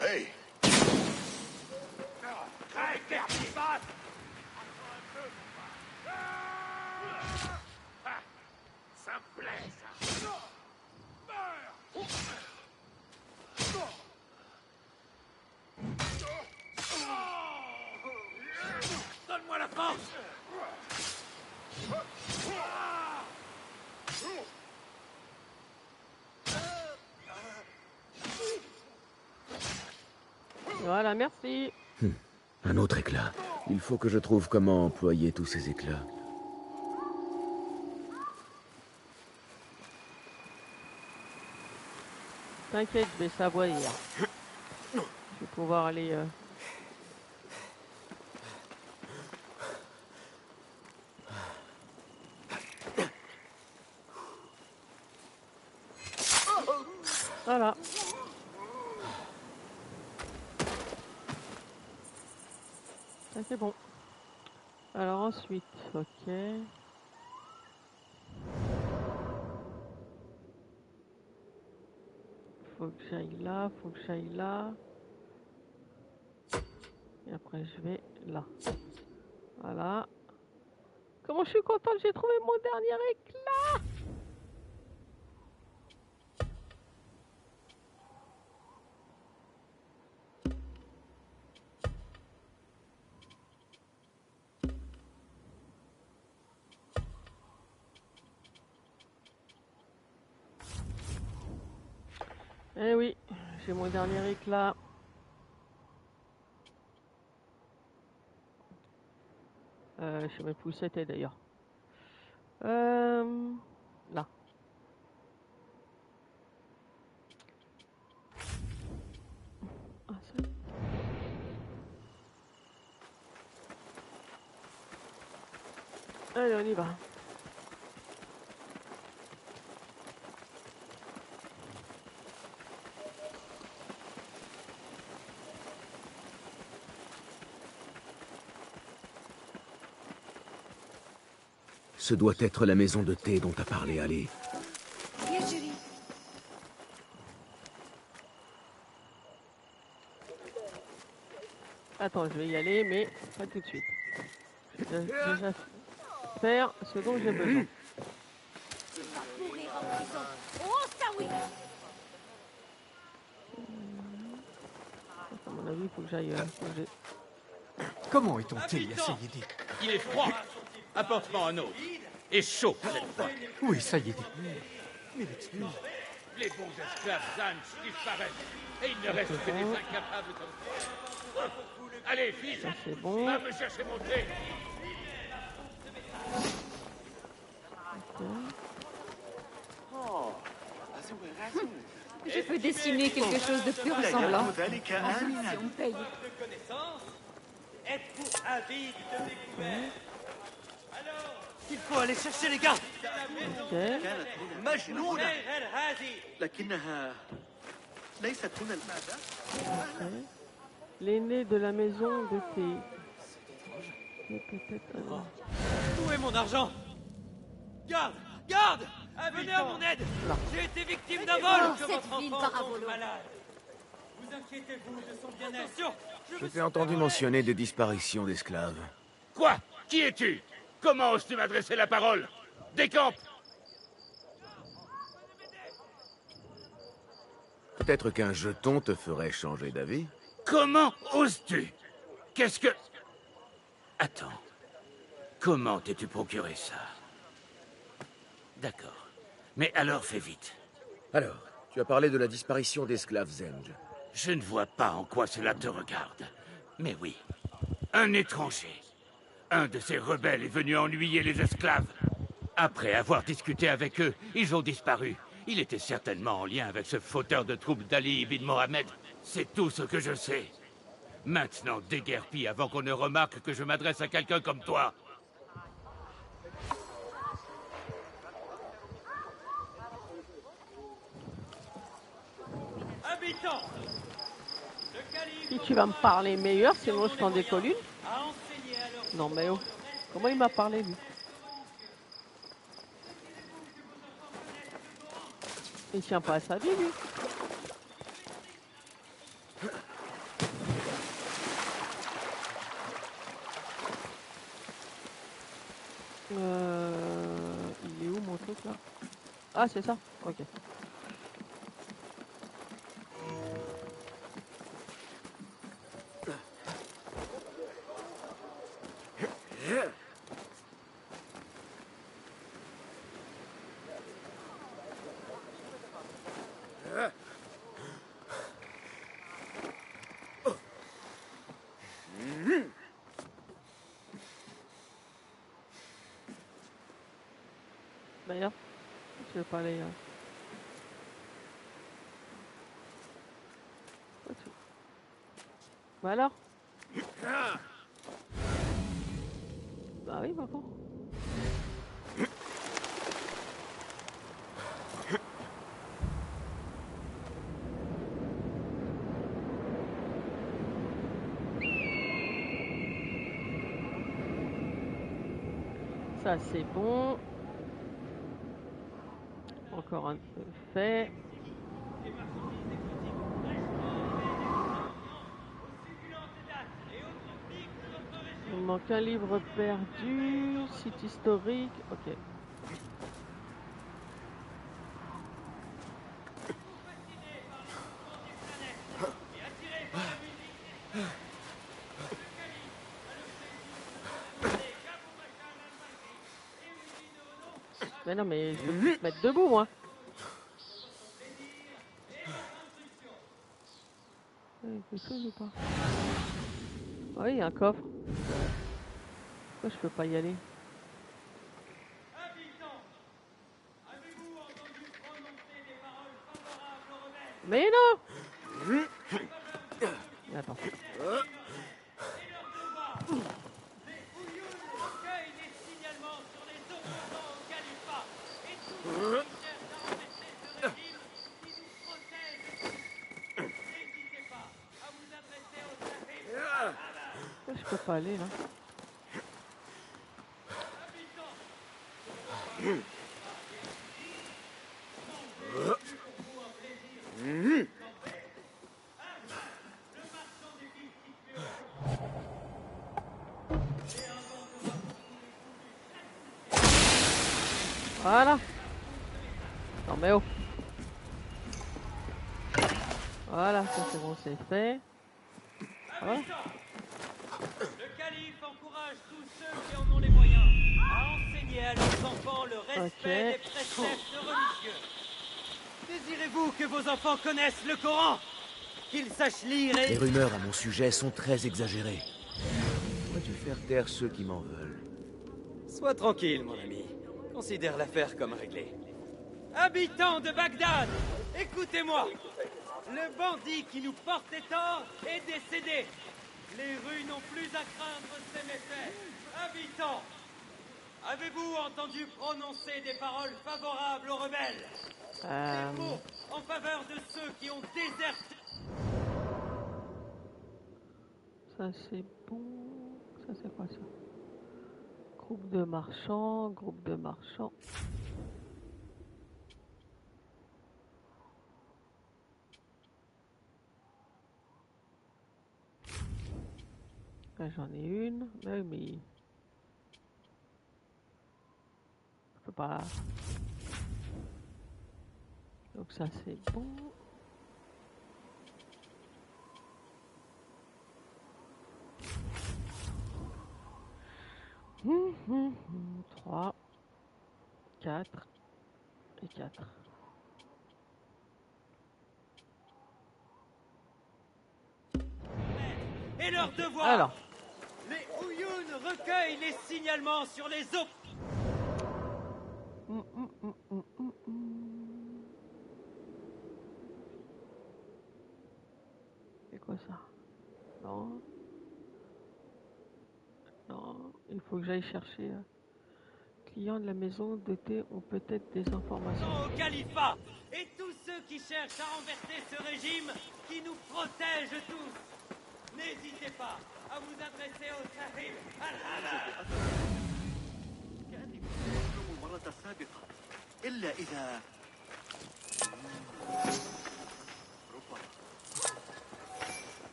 Hey! Ça me plaît, ça. Donne-moi la force. Voilà, merci. Un autre éclat. Il faut que je trouve comment employer tous ces éclats. T'inquiète, je vais savoir hier. Je vais pouvoir aller... Voilà. Ça c'est bon. Alors ensuite, ok. Faut que j'aille là, faut que j'aille là. Et après je vais là. Voilà. Comment je suis contente, j'ai trouvé mon dernier éclat. Eh oui, j'ai mon dernier éclat. Je sais même plus où c'était d'ailleurs. Là. Ah, ça. Allez, on y va. Ce doit être la maison de thé dont a parlé Ali. Viens, chérie. Attends, je vais y aller, mais pas tout de suite. Je vais déjà faire ce dont j'ai besoin. Tu vas mourir en prison. Oh, ça oui. À mon avis, il faut que j'aille... Comment est ton thé, Sayyidi? Il est froid. Apporte-moi un autre. Et chaud, cette fois. Oui, Sayyidi. Mille excuses. Les bons esclaves Zanj disparaissent. Et il ne reste que des incapables comme toi. Allez, fils, bon. Va me chercher mon thé. Je peux dessiner quelque chose de plus ressemblant. Si on me paye. De connaissance, êtes-vous avide de découverte? Alors, il faut aller chercher les gars. كانت مجنونة. هذه لكنها ليست هنا الماذا؟ L'aîné de la maison de thé. Mais peut-être alors. Où est mon argent? Garde! Garde! Venez à mon aide! J'ai été victime d'un vol! Que votre enfant tombe malade! Vous inquiétez-vous de son bien-être? Sûr! Je t'ai entendu mentionner des disparitions d'esclaves. Quoi? Qui es-tu? Comment oses-tu m'adresser la parole? Décampe! Peut-être qu'un jeton te ferait changer d'avis? Comment oses-tu? Qu'est-ce que... Attends. Comment t'es-tu procuré ça? D'accord. Mais alors fais vite. Alors, tu as parlé de la disparition d'esclaves Zanj. Je ne vois pas en quoi cela te regarde. Mais oui, un étranger. Un de ces rebelles est venu ennuyer les esclaves. Après avoir discuté avec eux, ils ont disparu. Il était certainement en lien avec ce fauteur de troubles d'Ali ibn Mohamed. C'est tout ce que je sais. Maintenant, déguerpis avant qu'on ne remarque que je m'adresse à quelqu'un comme toi. Habitants! Le calife Si tu vas me parler meilleur, sinon je t'en décolle une. a enseigné à leur Non mais oh, comment il m'a parlé lui? Il tient pas à sa vie lui. Il est où mon truc là? Ah c'est ça? Ok. D'ailleurs, je vais pas aller là. Bah alors? Bah oui, papa. Ça c'est bon. Encore un peu fait. Il manque un livre perdu, site historique, ok. Mais non, mais je veux me mettre debout, moi. Quelque chose ou pas? Oui, il y a un coffre. Pourquoi je peux pas y aller? Mais non! Attends. Je peux pas aller là. Voilà. Non mais oh. Voilà, ça c'est bon, c'est fait. Voilà. Le calife encourage tous ceux qui en ont les moyens à enseigner à leurs enfants le respect des préceptes religieux. Désirez-vous que vos enfants connaissent le Coran? Qu'ils sachent lire et... Les rumeurs à mon sujet sont très exagérées. Pourrais-tu faire taire ceux qui m'en veulent? Sois tranquille, mon ami. Considère l'affaire comme réglée. Habitants de Bagdad, écoutez-moi. Le bandit qui nous portait tort est décédé. Les rues n'ont plus à craindre ses méfaits. Habitants, avez-vous entendu prononcer des paroles favorables aux rebelles? Des mots en faveur de ceux qui ont déserté. Ça c'est bon. Ça c'est quoi ça? Groupe de marchands, groupe de marchands. Là j'en ai une, mais je peux pas. Donc ça c'est bon. Trois, 4 et 4. Et leur devoir. Alors. Les Ouyoun recueillent les signalements sur les eaux. C'est quoi ça? Non. Non, il faut que j'aille chercher. Clients de la maison de thé ont peut-être des informations. Au califat et tous ceux qui cherchent à renverser ce régime qui nous protège tous. N'hésitez pas à vous adresser au Sahib al-Halal.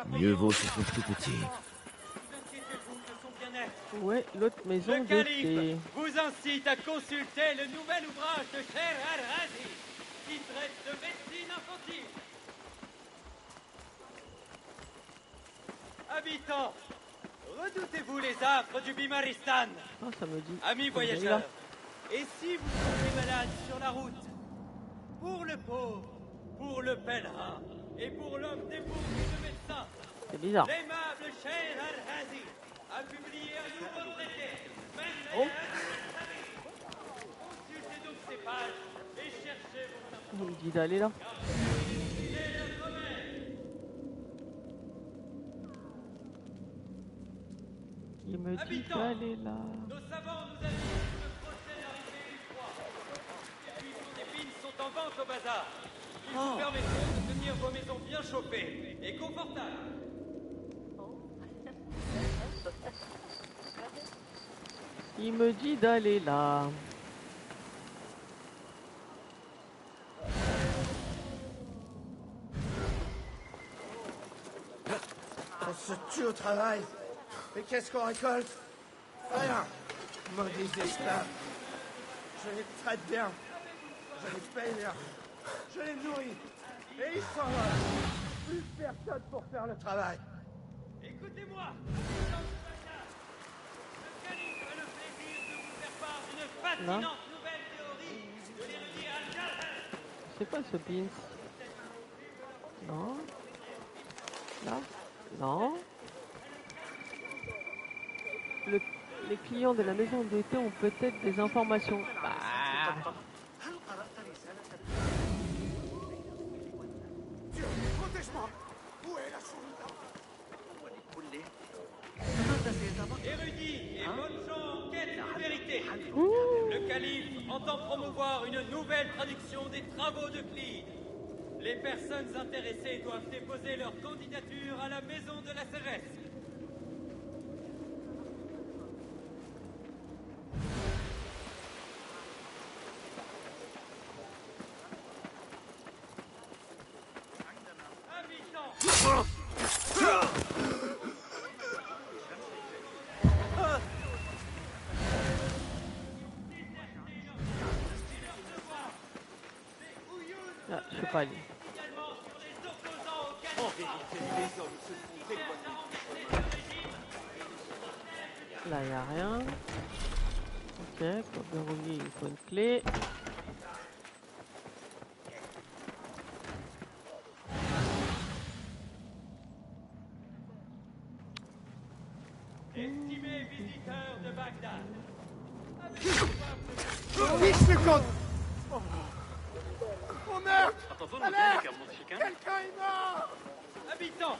Mieux vaut se faire tout petit. Ouais, l'autre maison Le de calife thé. vous incite à consulter le nouvel ouvrage de Sher al-Razi qui traite de médecine infantile. Habitants, redoutez-vous les affres du Bimaristan? Ah, ça me dit. Amis voyageurs, et si vous tombez malade sur la route, pour le pauvre, pour le pèlerin et pour l'homme dépourvu de médecin, c'est bizarre. l'aimable Sher al-Razi a publié un nouveau traité. Consultez donc ces pages et cherchez vos On me dit d'aller là. Il me dit d'aller là. Nos savants nous avisent que le procès d'arrivée est froid. Les buissons d'épines sont en vente au bazar. Ils vous permettront de tenir vos maisons bien chauffées et confortables. Il me dit d'aller là. On se tue au travail. Mais qu'est-ce qu'on récolte? Rien. Maudits esclaves. Je les traite bien. Je les paye bien. Je les nourris. Et ils s'en vont. Plus personne pour faire le travail. Écoutez-moi. Le calife a le plaisir de vous faire part d'une fascinante nouvelle théorie de l'érudit Al-Jalhal. C'est quoi ce pins? Non. Là? Non. Les clients de la maison de thé ont peut-être des informations. Bah. Dieu, protège-moi. Où est la Érudits et bonnes gens en quête de vérité. Le calife entend promouvoir une nouvelle traduction des travaux de Clyde. Les personnes intéressées doivent déposer leur candidature à la maison de la sagesse. Ah, je sais pas aller. Là, il n'y a rien. Ok, pour verrouiller, il faut une clé. Estimés visiteurs de Bagdad. Oh merde! Alerte! Quelqu'un est mort! Habitants,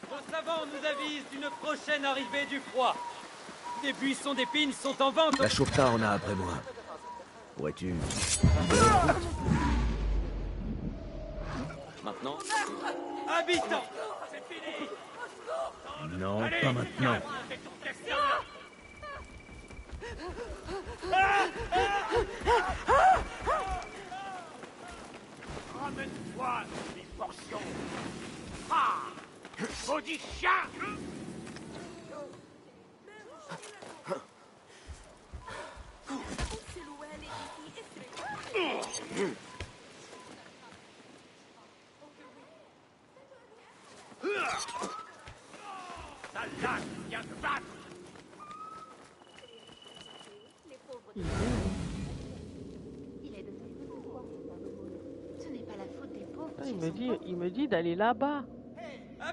nos savants nous avisent d'une prochaine arrivée du froid. Des buissons d'épines sont en vente. La Chopta en a après moi. Pourrais-tu... Maintenant? Habitants, c'est fini. Non, pas maintenant. Ramène-toi les portions! Ah! Maudit chien! Salah vient de battre! Il est de sa faute. Ce n'est pas la faute des pauvres. Il me dit d'aller là-bas.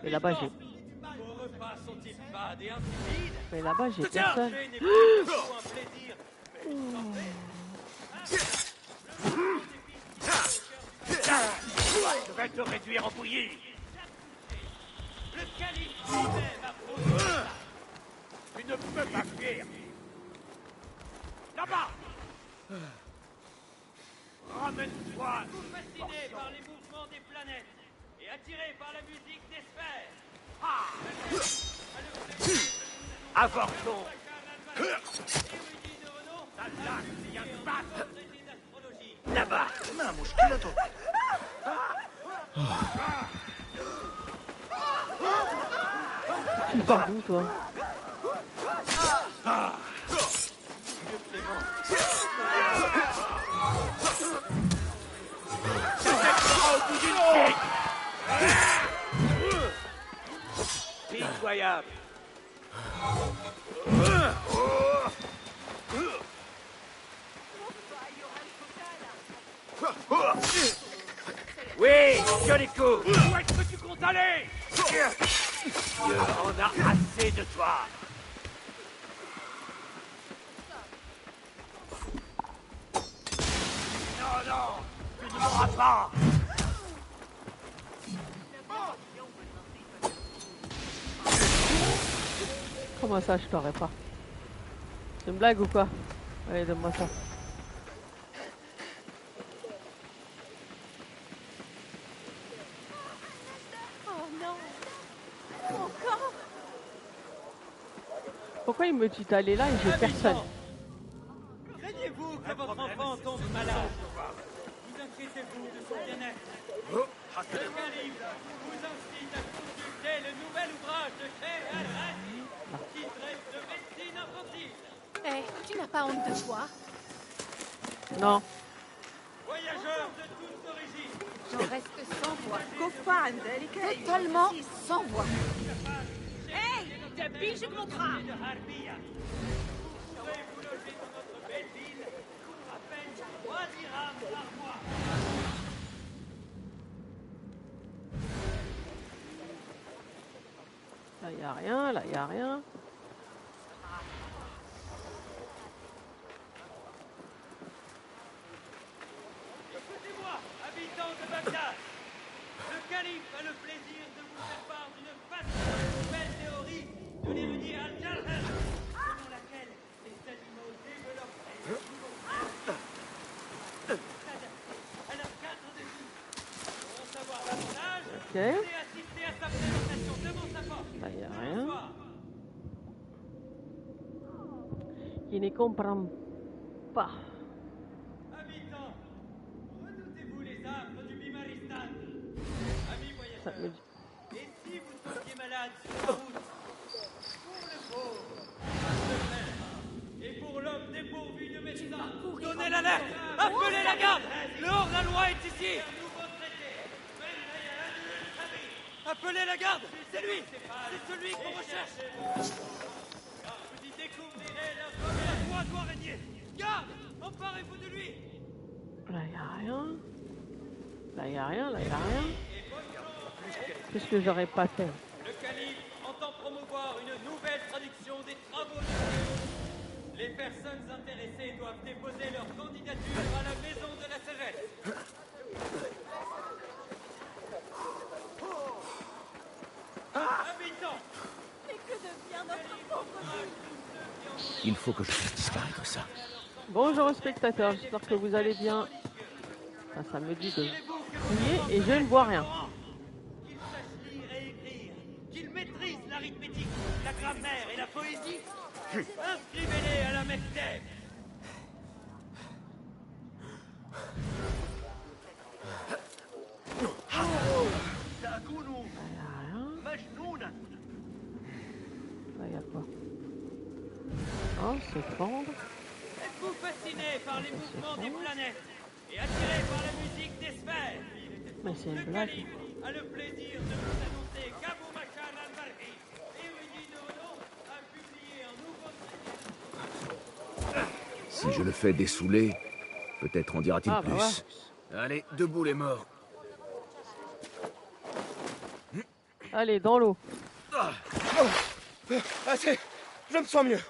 Et là-bas, j'ai... Vos repas sont-ils fades et insipides? Mais là-bas, j'ai personne. Manger n'est plus du tout un plaisir, mais une santé. Je vais te réduire en bouillie! Le calife lui-même a produit ça. Tu ne peux pas fuir! Là-bas! Ramène-toi! Fasciné par les mouvements des planètes et attiré par la musique des sphères. Avortons! Salah vient de battre! Là-bas! Tu pars d'où, toi? Pitoyable! Oui, joli coup! Où est-ce que tu comptes aller? On a assez de toi! Non, non! Tu ne m'auras pas! Comment ça, je t'aurais pas? C'est une blague ou quoi? Allez, donne-moi ça. Oh non! Encore? Pourquoi il me dit d'aller là et j'ai personne? Craignez-vous que votre enfant tombe malade? Vous inquiétez-vous de son bien-être? Le calife vous incite à consulter le nouvel ouvrage de Cheikh Al-Razi qui traite de médecine infantile. Eh, tu n'as pas honte de toi? Non. Voyageurs de toutes origines. J'en reste sans voix. Totalement sans voix. Hey, depuis je comprends. De Harbiya. Vous pourrez vous loger dans notre belle ville à peine 3 dirhams par mois. Là, il n'y a rien, là, il n'y a rien. Écoutez-moi, habitants de Bagdad. Le calife a le plaisir de vous faire part d'une vaste nouvelle théorie de l'érudit Al-Jalhal, selon laquelle les animaux développent des nouveaux à leur cadre de vie. Pour en savoir davantage, Ok. veuillez assister à sa présentation devant sa porte. Là, il n'y a rien. Il ne comprend pas. Habitants, redoutez-vous les affres du Bimaristan? Amis Ça voyageurs, me dit... et si vous tombiez malade sur la route, pour le pauvre, le père, et pour l'homme dépourvu de médecin, donnez l'alerte! Appelez la garde! Le hors-la-loi est ici! Appelez la garde! C'est lui! C'est celui qu'on recherche! Vous y découvrirez la loi doit régner! Garde! Emparez-vous de lui! Là, y a rien. Là, y a rien, là, y a rien. Qu'est-ce que j'aurais pas fait? Le calife entend promouvoir une nouvelle traduction des travaux de Les personnes intéressées doivent déposer leur candidature à la maison de la sagesse. Habitants! Mais que devient notre pauvre... Il faut que je fasse disparaître ça. Bonjour aux spectateurs, j'espère que vous allez bien. Enfin, ça me dit de fouiller et je ne vois rien. Qu'il sache lire et écrire, qu'il maîtrise l'arithmétique, la grammaire et la poésie, inscrivez-les à la Mekteb. Là, y a quoi? Oh, se fendre. Êtes-vous fasciné par les mouvements des planètes et attiré par la musique des sphères? Mais c'est Le une blague. calife a le plaisir de vous annoncer qu'Abou Bakr al-Barhi, érudit de renom, a publié un nouveau... Si je le fais dessouler, peut-être en dira-t-il Ah, plus. bah Allez, debout les morts. Allez, dans l'eau. Assez, je me sens mieux.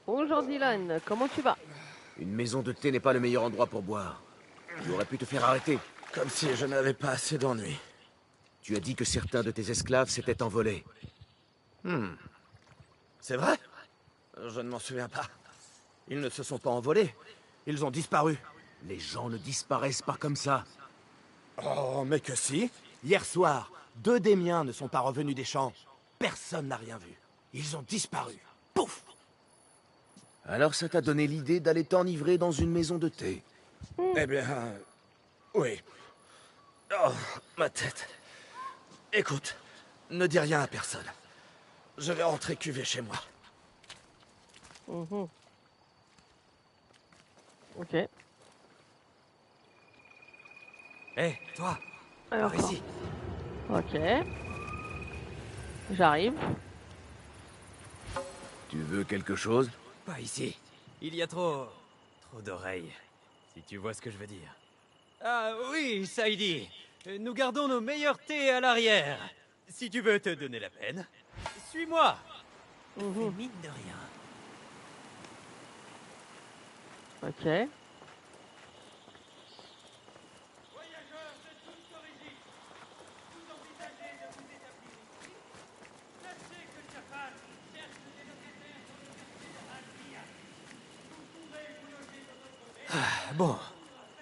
Bonjour Dylan, comment tu vas? Une maison de thé n'est pas le meilleur endroit pour boire. Tu aurais pu te faire arrêter. Comme si je n'avais pas assez d'ennuis. Tu as dit que certains de tes esclaves s'étaient envolés. C'est vrai? Je ne m'en souviens pas. Ils ne se sont pas envolés. Ils ont disparu. Les gens ne disparaissent pas comme ça. Oh, mais que si. Hier soir, 2 des miens ne sont pas revenus des champs. Personne n'a rien vu. Ils ont disparu. Pouf! Alors ça t'a donné l'idée d'aller t'enivrer dans une maison de thé. Eh bien... oui. Oh, ma tête. Écoute, ne dis rien à personne. Je vais rentrer cuver chez moi. Ok. Hé, toi. Alors, Par ici. ok. J'arrive. Tu veux quelque chose? Pas ici. Il y a trop d'oreilles, si tu vois ce que je veux dire. Ah oui, Saïdi. Nous gardons nos meilleurs thés à l'arrière. Si tu veux te donner la peine, suis-moi. Mine de rien. Ok. Bon,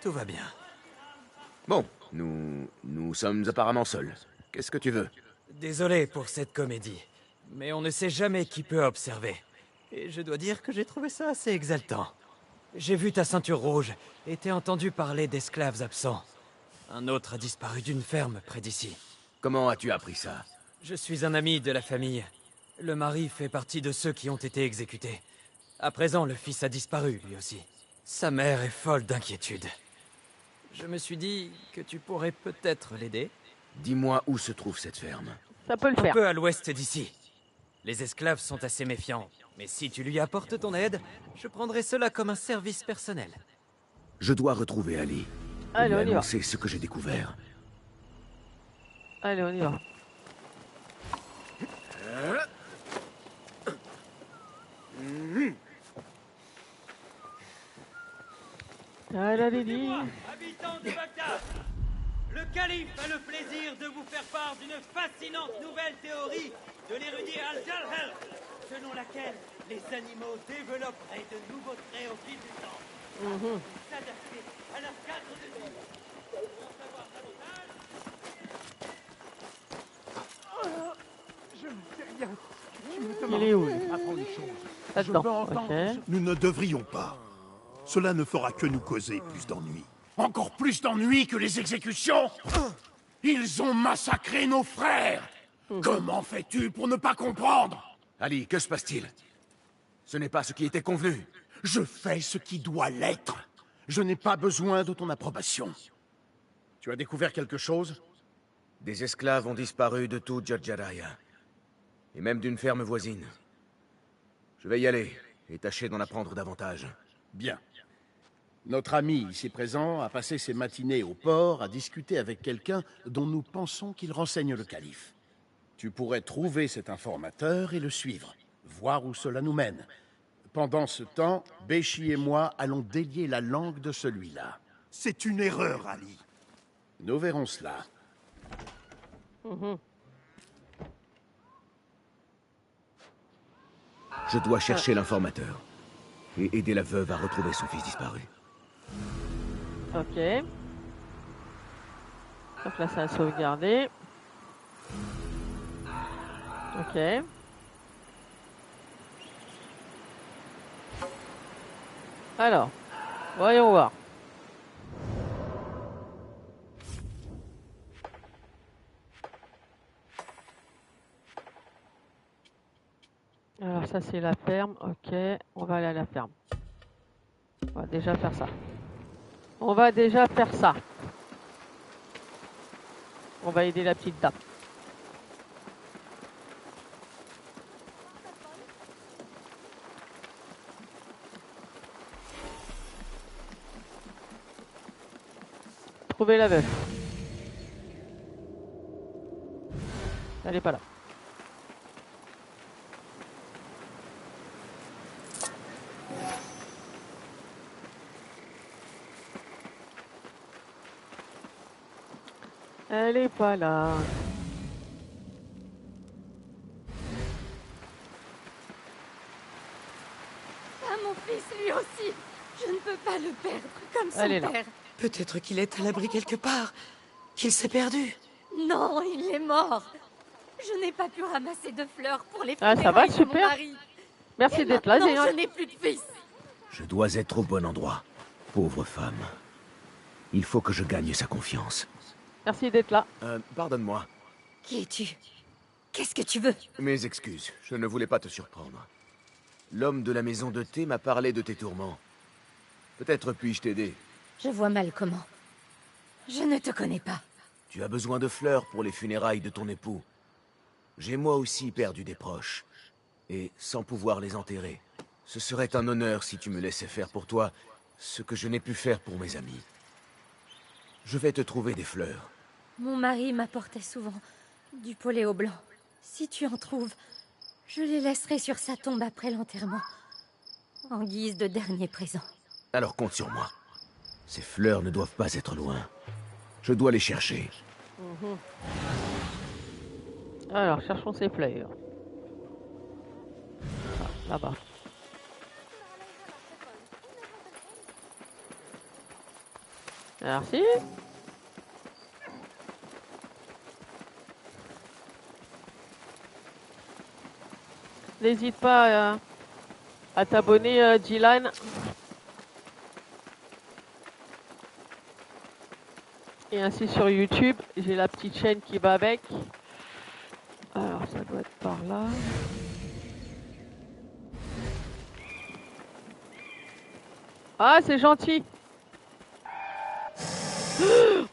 tout va bien. Bon, nous sommes apparemment seuls. Qu'est-ce que tu veux? Désolé pour cette comédie, mais on ne sait jamais qui peut observer. Et je dois dire que j'ai trouvé ça assez exaltant. J'ai vu ta ceinture rouge et t'ai entendu parler d'esclaves absents. Un autre a disparu d'une ferme près d'ici. Comment as-tu appris ça? Je suis un ami de la famille. Le mari fait partie de ceux qui ont été exécutés. À présent, le fils a disparu, lui aussi. Sa mère est folle d'inquiétude. Je me suis dit que tu pourrais peut-être l'aider. Dis-moi où se trouve cette ferme. Ça peut le faire. Un peu à l'ouest d'ici. Les esclaves sont assez méfiants, mais si tu lui apportes ton aide, je prendrai cela comme un service personnel. Je dois retrouver Ali. Allez, on y va. Annoncer ce que j'ai découvert. Allez, on y va. Habitants de Bagdad, le calife a le plaisir de vous faire part d'une fascinante nouvelle théorie de l'érudit Al-Jalhal, selon laquelle les animaux développeraient de nouveaux traits au fil du temps, pour s'adapter à leur cadre de vie. Pour en savoir davantage... Je ne sais rien. Il est où? Apprends les choses. Là-dedans, entendre ok. Nous ne devrions pas. Cela ne fera que nous causer plus d'ennuis. Encore plus d'ennuis que les exécutions? Ils ont massacré nos frères! Comment fais-tu pour ne pas comprendre? Ali, que se passe-t-il? Ce n'est pas ce qui était convenu. Je fais ce qui doit l'être. Je n'ai pas besoin de ton approbation. Tu as découvert quelque chose? Des esclaves ont disparu de tout Jadjaraya. Et même d'une ferme voisine. Je vais y aller et tâcher d'en apprendre davantage. Bien. Notre ami ici présent a passé ses matinées au port à discuter avec quelqu'un dont nous pensons qu'il renseigne le calife. Tu pourrais trouver cet informateur et le suivre, voir où cela nous mène. Pendant ce temps, Béchi et moi allons délier la langue de celui-là. C'est une erreur, Ali. Nous verrons cela. Je dois chercher l'informateur et aider la veuve à retrouver son fils disparu. Ok. Donc là, ça a sauvegardé. Ok. Alors, voyons voir. Alors ça c'est la ferme, ok, on va aller à la ferme. On va déjà faire ça. On va déjà faire ça. On va aider la petite dame. Trouver la veuve. Elle est pas là. Elle est pas là. Ah, mon fils, lui aussi. Je ne peux pas le perdre comme son Elle est là. père. Peut-être qu'il est à l'abri quelque part. Qu'il s'est perdu. Non, il est mort. Je n'ai pas pu ramasser de fleurs pour les Ah, ça va, funérailles de mon super. mari. Merci Et d'être là, maintenant, Zéhan. je n'ai plus de fils. Je dois être au bon endroit. Pauvre femme. Il faut que je gagne sa confiance. Merci d'être là. Pardonne-moi. Qui es-tu? Qu'est-ce que tu veux? Mes excuses, je ne voulais pas te surprendre. L'homme de la maison de thé m'a parlé de tes tourments. Peut-être puis-je t'aider. Je vois mal comment. Je ne te connais pas. Tu as besoin de fleurs pour les funérailles de ton époux. J'ai moi aussi perdu des proches. Et sans pouvoir les enterrer. Ce serait un honneur si tu me laissais faire pour toi ce que je n'ai pu faire pour mes amis. Je vais te trouver des fleurs. Mon mari m'apportait souvent du poléo blanc. Si tu en trouves, je les laisserai sur sa tombe après l'enterrement, en guise de dernier présent. Alors compte sur moi. Ces fleurs ne doivent pas être loin. Je dois les chercher. Alors, cherchons ces fleurs. Ah, là-bas. Merci. N'hésite pas à t'abonner, Dylan. Et ainsi sur YouTube, j'ai la petite chaîne qui va avec. Alors, ça doit être par là. Ah, c'est gentil.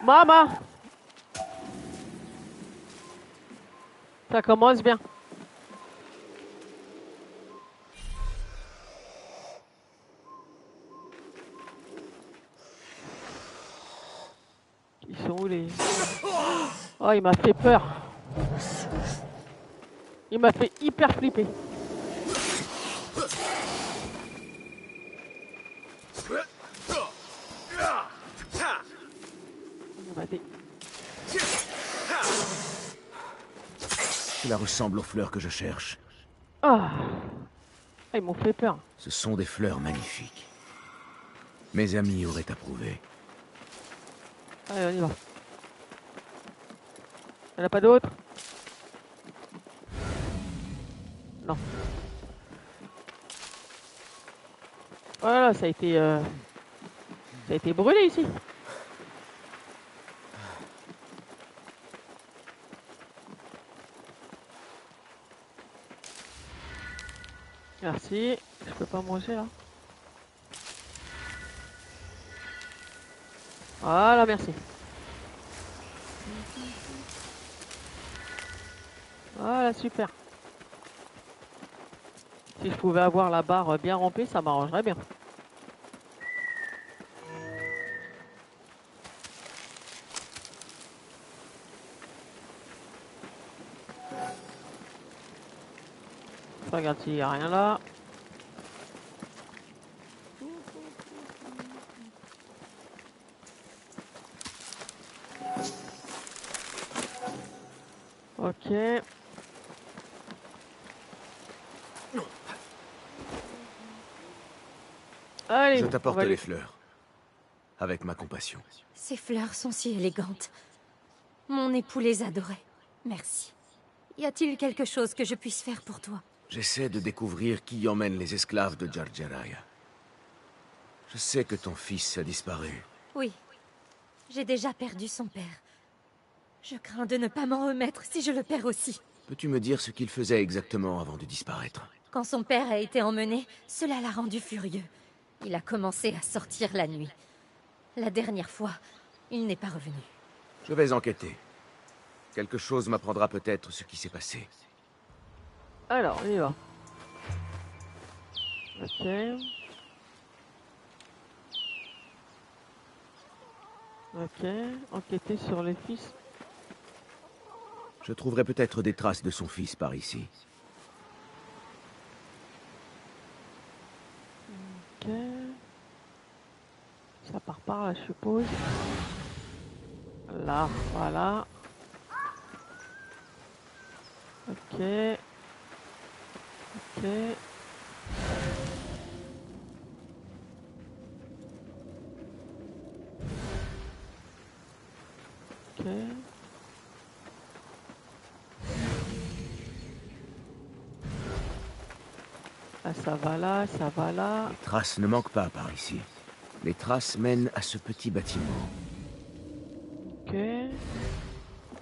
Maman. Ça commence bien. Ils sont où les... Oh, il m'a fait peur. Il m'a fait hyper flipper. Cela ressemble aux fleurs que je cherche. Ah, ils m'ont fait peur. Ce sont des fleurs magnifiques. Mes amis auraient approuvé. Allez, on y va. Il n'y en a pas d'autres? Non. Voilà, ça a été brûlé ici. Merci. Je peux pas manger là. Voilà, merci. Voilà, super. Si je pouvais avoir la barre bien remplie, ça m'arrangerait bien. Je regarde s'il n'y a rien là. Ok. Allez, je t'apporte les fleurs. Avec ma compassion. Ces fleurs sont si élégantes. Mon époux les adorait. Merci. Y a-t-il quelque chose que je puisse faire pour toi? J'essaie de découvrir qui emmène les esclaves de Jar Jaraya. Je sais que ton fils a disparu. Oui. J'ai déjà perdu son père. Je crains de ne pas m'en remettre si je le perds aussi. Peux-tu me dire ce qu'il faisait exactement avant de disparaître? Quand son père a été emmené, cela l'a rendu furieux. Il a commencé à sortir la nuit. La dernière fois, il n'est pas revenu. Je vais enquêter. Quelque chose m'apprendra peut-être ce qui s'est passé. Alors, on y va. Ok. Ok. Enquêter sur les fils. Je trouverai peut-être des traces de son fils par ici. Ok. Ça part par là, je suppose. Là, voilà. Ok. Ok. Ok. Ah, ça va là, ça va là. Les traces ne manquent pas par ici. Les traces mènent à ce petit bâtiment. Ok.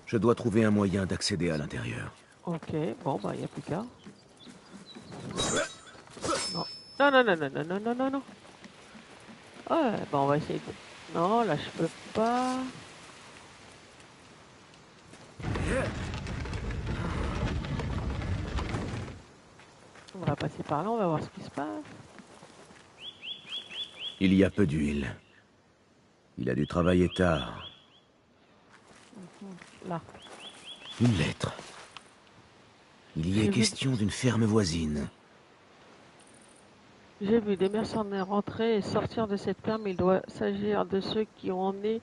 Je dois trouver un moyen d'accéder à l'intérieur. Ok, bon bah y a plus qu'à. Non. Non, non, non, non, non, non, non, non, non. Ouais, bah on va essayer de... Non, là je peux pas. On va passer par là, on va voir ce qui se passe. Il y a peu d'huile. Il a dû travailler tard. Là. Une lettre. Il y est question d'une ferme voisine. J'ai vu des mercenaires rentrer et sortir de cette ferme. Il doit s'agir de ceux qui ont emmené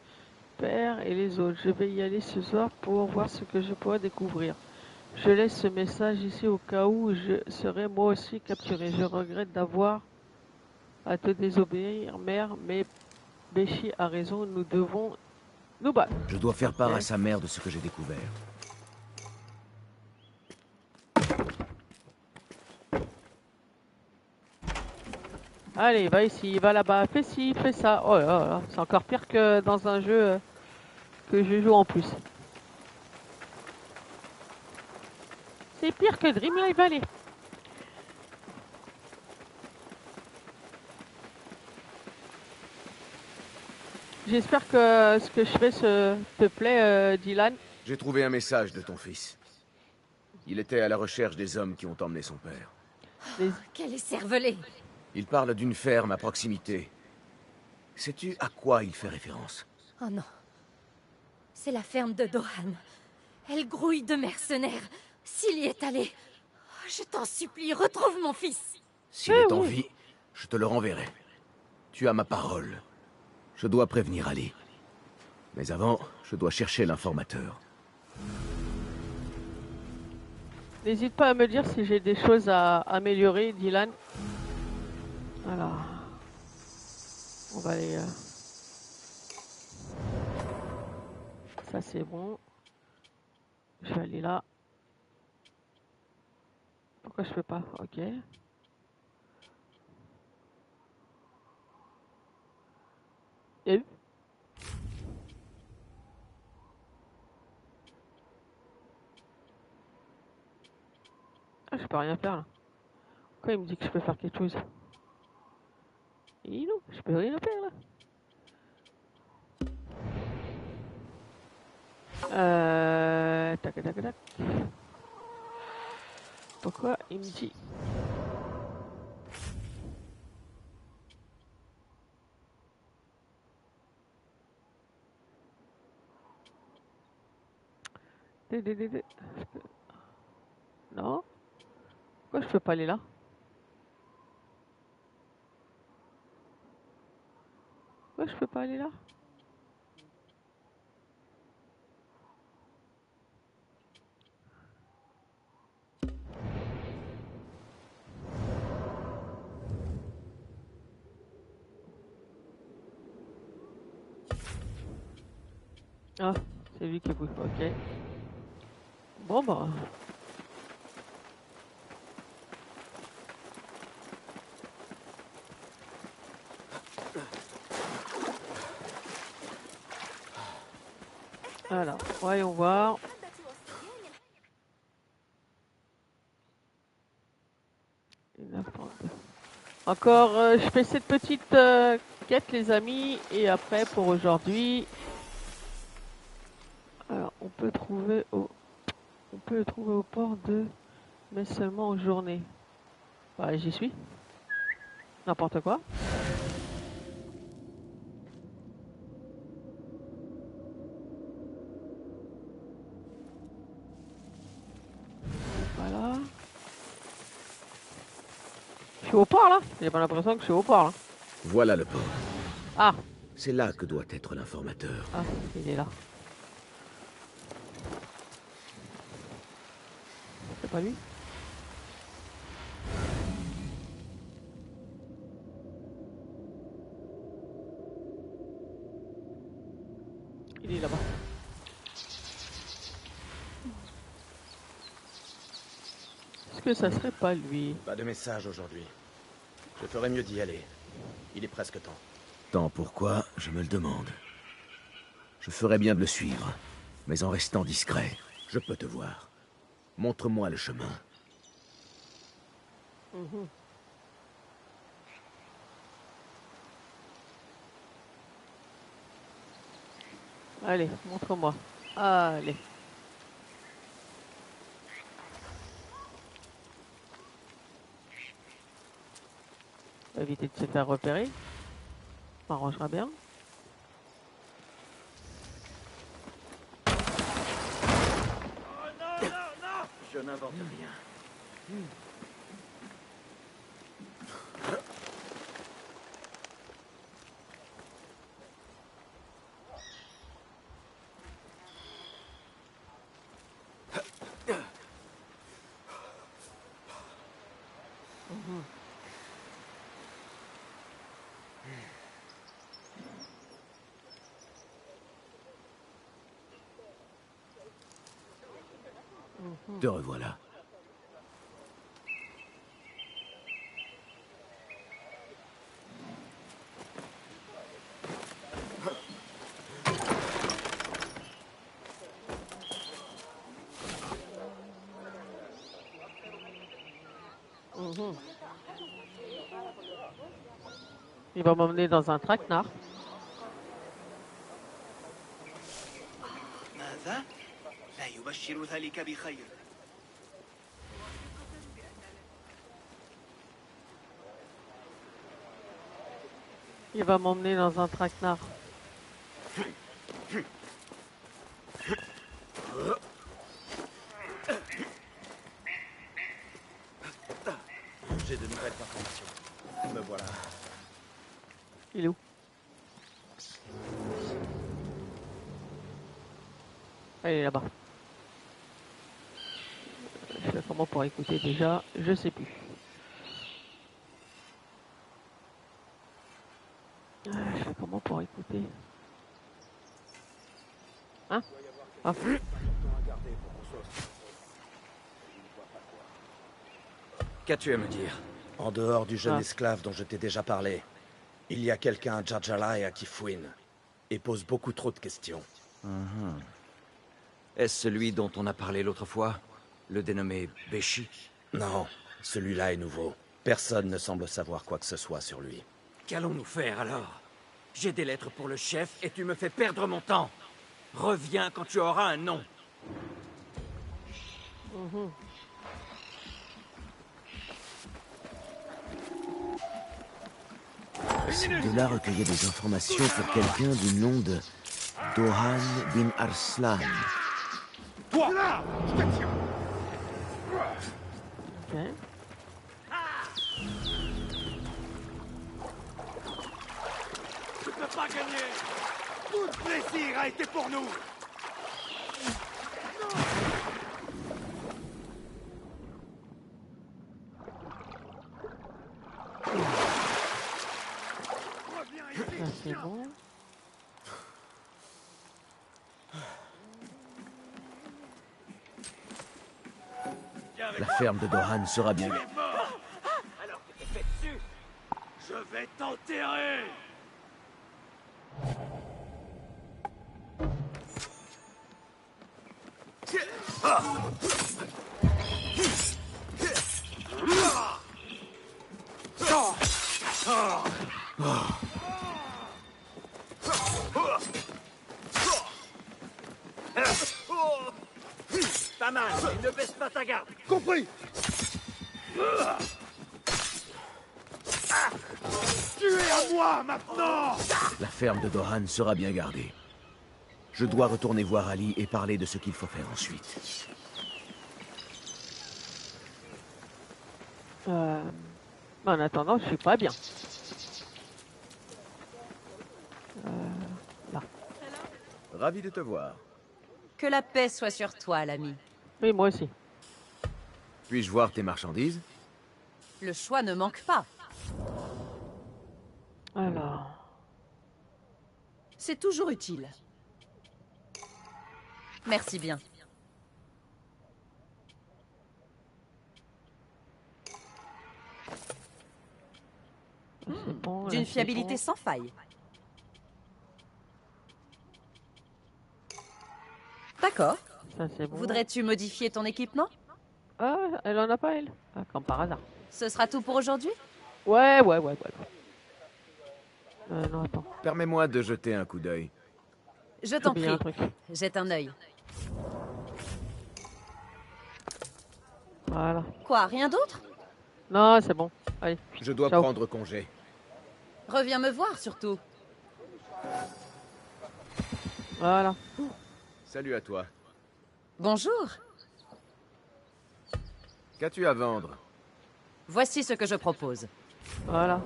Père et les autres. Je vais y aller ce soir pour voir ce que je pourrais découvrir. Je laisse ce message ici au cas où je serai moi aussi capturé. Je regrette d'avoir à te désobéir, mère, mais Béchi a raison, nous devons nous battre. Je dois faire part à sa mère de ce que j'ai découvert. Allez, va ici, va là-bas, fais ci, fais ça. Oh là là, c'est encore pire que dans un jeu que je joue en plus. C'est pire que Dreamlight Valley. J'espère que ce que je fais te plaît, Dylan. J'ai trouvé un message de ton fils. Il était à la recherche des hommes qui ont emmené son père. Quel écervelé! Il parle d'une ferme à proximité. Sais-tu à quoi il fait référence? Oh non. C'est la ferme de Dohan. Elle grouille de mercenaires. S'il y est allé, je t'en supplie, retrouve mon fils. S'il est en vie, je te le renverrai. Tu as ma parole. Je dois prévenir Ali. Mais avant, je dois chercher l'informateur. N'hésite pas à me dire si j'ai des choses à améliorer, Dylan. Alors, on va aller... Ça c'est bon. Je vais aller là. Pourquoi je peux pas? Ok. Et ah, je peux rien faire là. Pourquoi il me dit que je peux faire quelque chose? Et non, je peux rien faire là. Tac tac tac. Pourquoi il me dit... Non? Pourquoi je peux pas aller là? Pourquoi je peux pas aller là? Ah, c'est lui qui bouge. Ok. Bon bah. Alors, voyons voir. Encore, je fais cette petite quête, les amis, et après pour aujourd'hui. Alors, on peut le trouver au port de, mais seulement en journée. Bah, j'y suis. N'importe quoi. Voilà. Je suis au port là. J'ai pas l'impression que je suis au port là. Voilà le port. Ah. C'est là que doit être l'informateur. Ah, il est là. C'est pas lui? Il est là-bas. Est-ce que ça serait pas lui? Pas de message aujourd'hui. Je ferais mieux d'y aller. Il est presque temps. Tant pourquoi, je me le demande. Je ferais bien de le suivre, mais en restant discret. Je peux te voir. Montre-moi le chemin. Allez, montre-moi. Allez. Éviter de se faire repérer. M'arrangera bien. Je n'invente rien. Te revoilà. Il va m'emmener dans un traquenard. ماذا؟ لا يبشر ذلك بخير. Il va m'emmener dans un traquenard. J'ai de nouvelles informations. Me voilà. Il est où? Elle est là-bas. Je fais comment pour écouter déjà? Je sais plus. Je fais comment pour écouter? Hein? Ah. Qu'as-tu à me dire? En dehors du jeune esclave dont je t'ai déjà parlé, il y a quelqu'un à Jarjalaya qui fouine et pose beaucoup trop de questions. Est-ce celui dont on a parlé l'autre fois? Le dénommé Béchi? Non, celui-là est nouveau. Personne ne semble savoir quoi que ce soit sur lui. Qu'allons-nous faire alors? J'ai des lettres pour le chef et tu me fais perdre mon temps. Reviens quand tu auras un nom. Ces deux-là recueillaient des informations pour quelqu'un du nom de Dohan bin Arslan. Toi là, je te tiens. Ok. Tu peux pas gagner. Tout le plaisir a été pour nous. Ça c'est bon. La ferme de Dohan sera bien. Alors que t'es fait dessus, je vais t'enterrer. Pas mal, et ne baisse pas ta garde. Compris. Tu es à moi maintenant. La ferme de Dohan sera bien gardée. Je dois retourner voir Ali et parler de ce qu'il faut faire ensuite. En attendant, je suis pas bien. Là. Ravi de te voir. Que la paix soit sur toi, l'ami. Oui, moi aussi. Puis-je voir tes marchandises? Le choix ne manque pas. Alors. C'est toujours utile. Merci bien. Bon, D'une là, fiabilité bon. sans faille. D'accord. Ça c'est bon. Voudrais-tu modifier ton équipement? Ah, elle en a pas elle. Ah, comme par hasard. Ce sera tout pour aujourd'hui? Ouais. Non, attends. Permets-moi de jeter un coup d'œil. Je t'en oublié un prie. truc. Jette un œil. Voilà. Quoi, rien d'autre? Non, c'est bon. Allez. Je dois Ciao. prendre congé. Reviens me voir, surtout. Voilà. Salut à toi. Bonjour. Qu'as-tu à vendre? Voici ce que je propose. Voilà.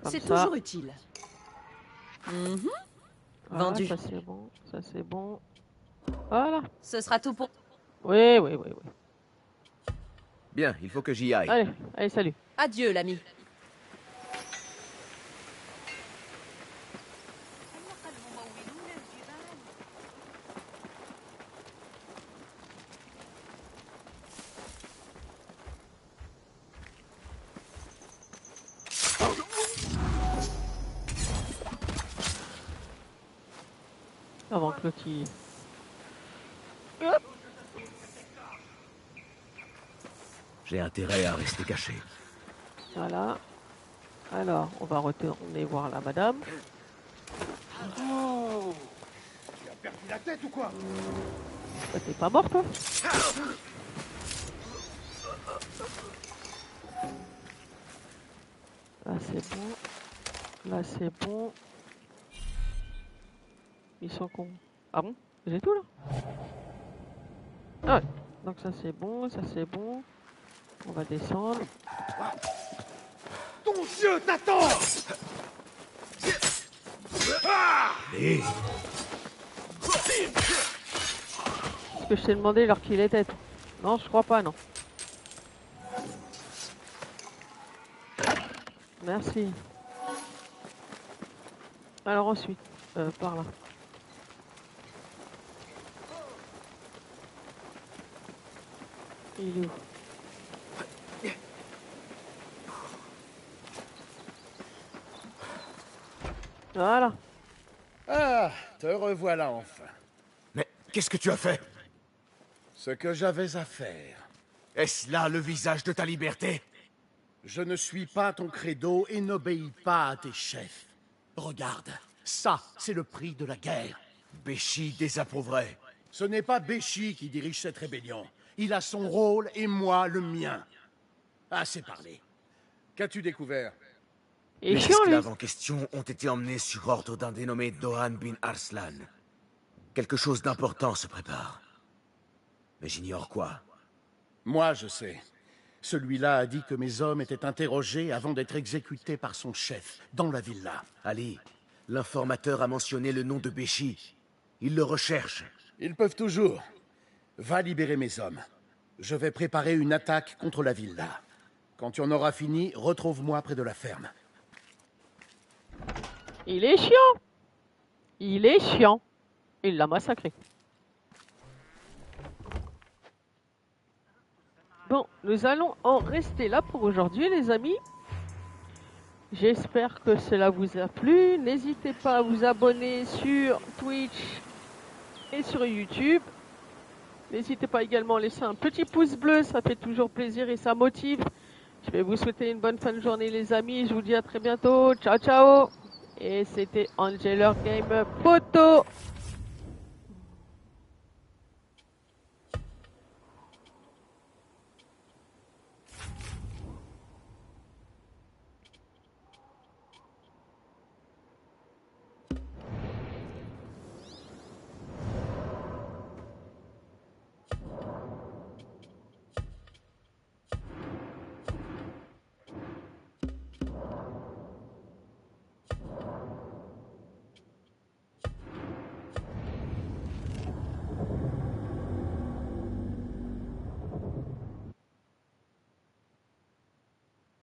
Comme C'est ça. toujours utile. Mhm. Voilà, Vendu. Ça c'est bon. Ça c'est bon. Voilà. Ce sera tout pour... Oui. Bien, il faut que j'y aille. Allez, salut. Adieu, l'ami. Avant que l'autre y... J'ai intérêt à rester caché. Voilà. Alors, on va retourner voir la madame. Oh, tu as perdu la tête ou quoi? Bah, t'es pas mort, toi? Là, c'est bon. Là, c'est bon. Ils sont cons. Ah bon? J'ai tout, là? Ah ouais. Donc ça, c'est bon. Ça, c'est bon. On va descendre. Ton Dieu t'attend. Et... Est-ce que je t'ai demandé leur qu'il était? Non, je crois pas, non. Merci. Alors ensuite, par là. Il est où? Voilà. Ah, te revoilà enfin. Mais qu'est-ce que tu as fait? Ce que j'avais à faire. Est-ce là le visage de ta liberté? Je ne suis pas ton credo et n'obéis pas à tes chefs. Regarde, ça, c'est le prix de la guerre. Béchi désapprouverait. Ce n'est pas Béchi qui dirige cette rébellion. Il a son rôle et moi le mien. Assez parlé. Qu'as-tu découvert? Et Les chiant, lui. esclaves en question ont été emmenés sur ordre d'un dénommé Dohan bin Arslan. Quelque chose d'important se prépare. Mais j'ignore quoi. Moi, je sais. Celui-là a dit que mes hommes étaient interrogés avant d'être exécutés par son chef, dans la villa. Ali, l'informateur a mentionné le nom de Béchi. Il le recherche. Ils peuvent toujours. Va libérer mes hommes. Je vais préparer une attaque contre la villa. Quand tu en auras fini, retrouve-moi près de la ferme. Il est chiant. Il est chiant. Il l'a massacré. Bon, nous allons en rester là pour aujourd'hui, les amis. J'espère que cela vous a plu. N'hésitez pas à vous abonner sur Twitch et sur YouTube. N'hésitez pas également à laisser un petit pouce bleu, ça fait toujours plaisir et ça motive. Je vais vous souhaiter une bonne fin de journée, les amis. Je vous dis à très bientôt. Ciao, ciao. Et c'était Angeler Game Photo.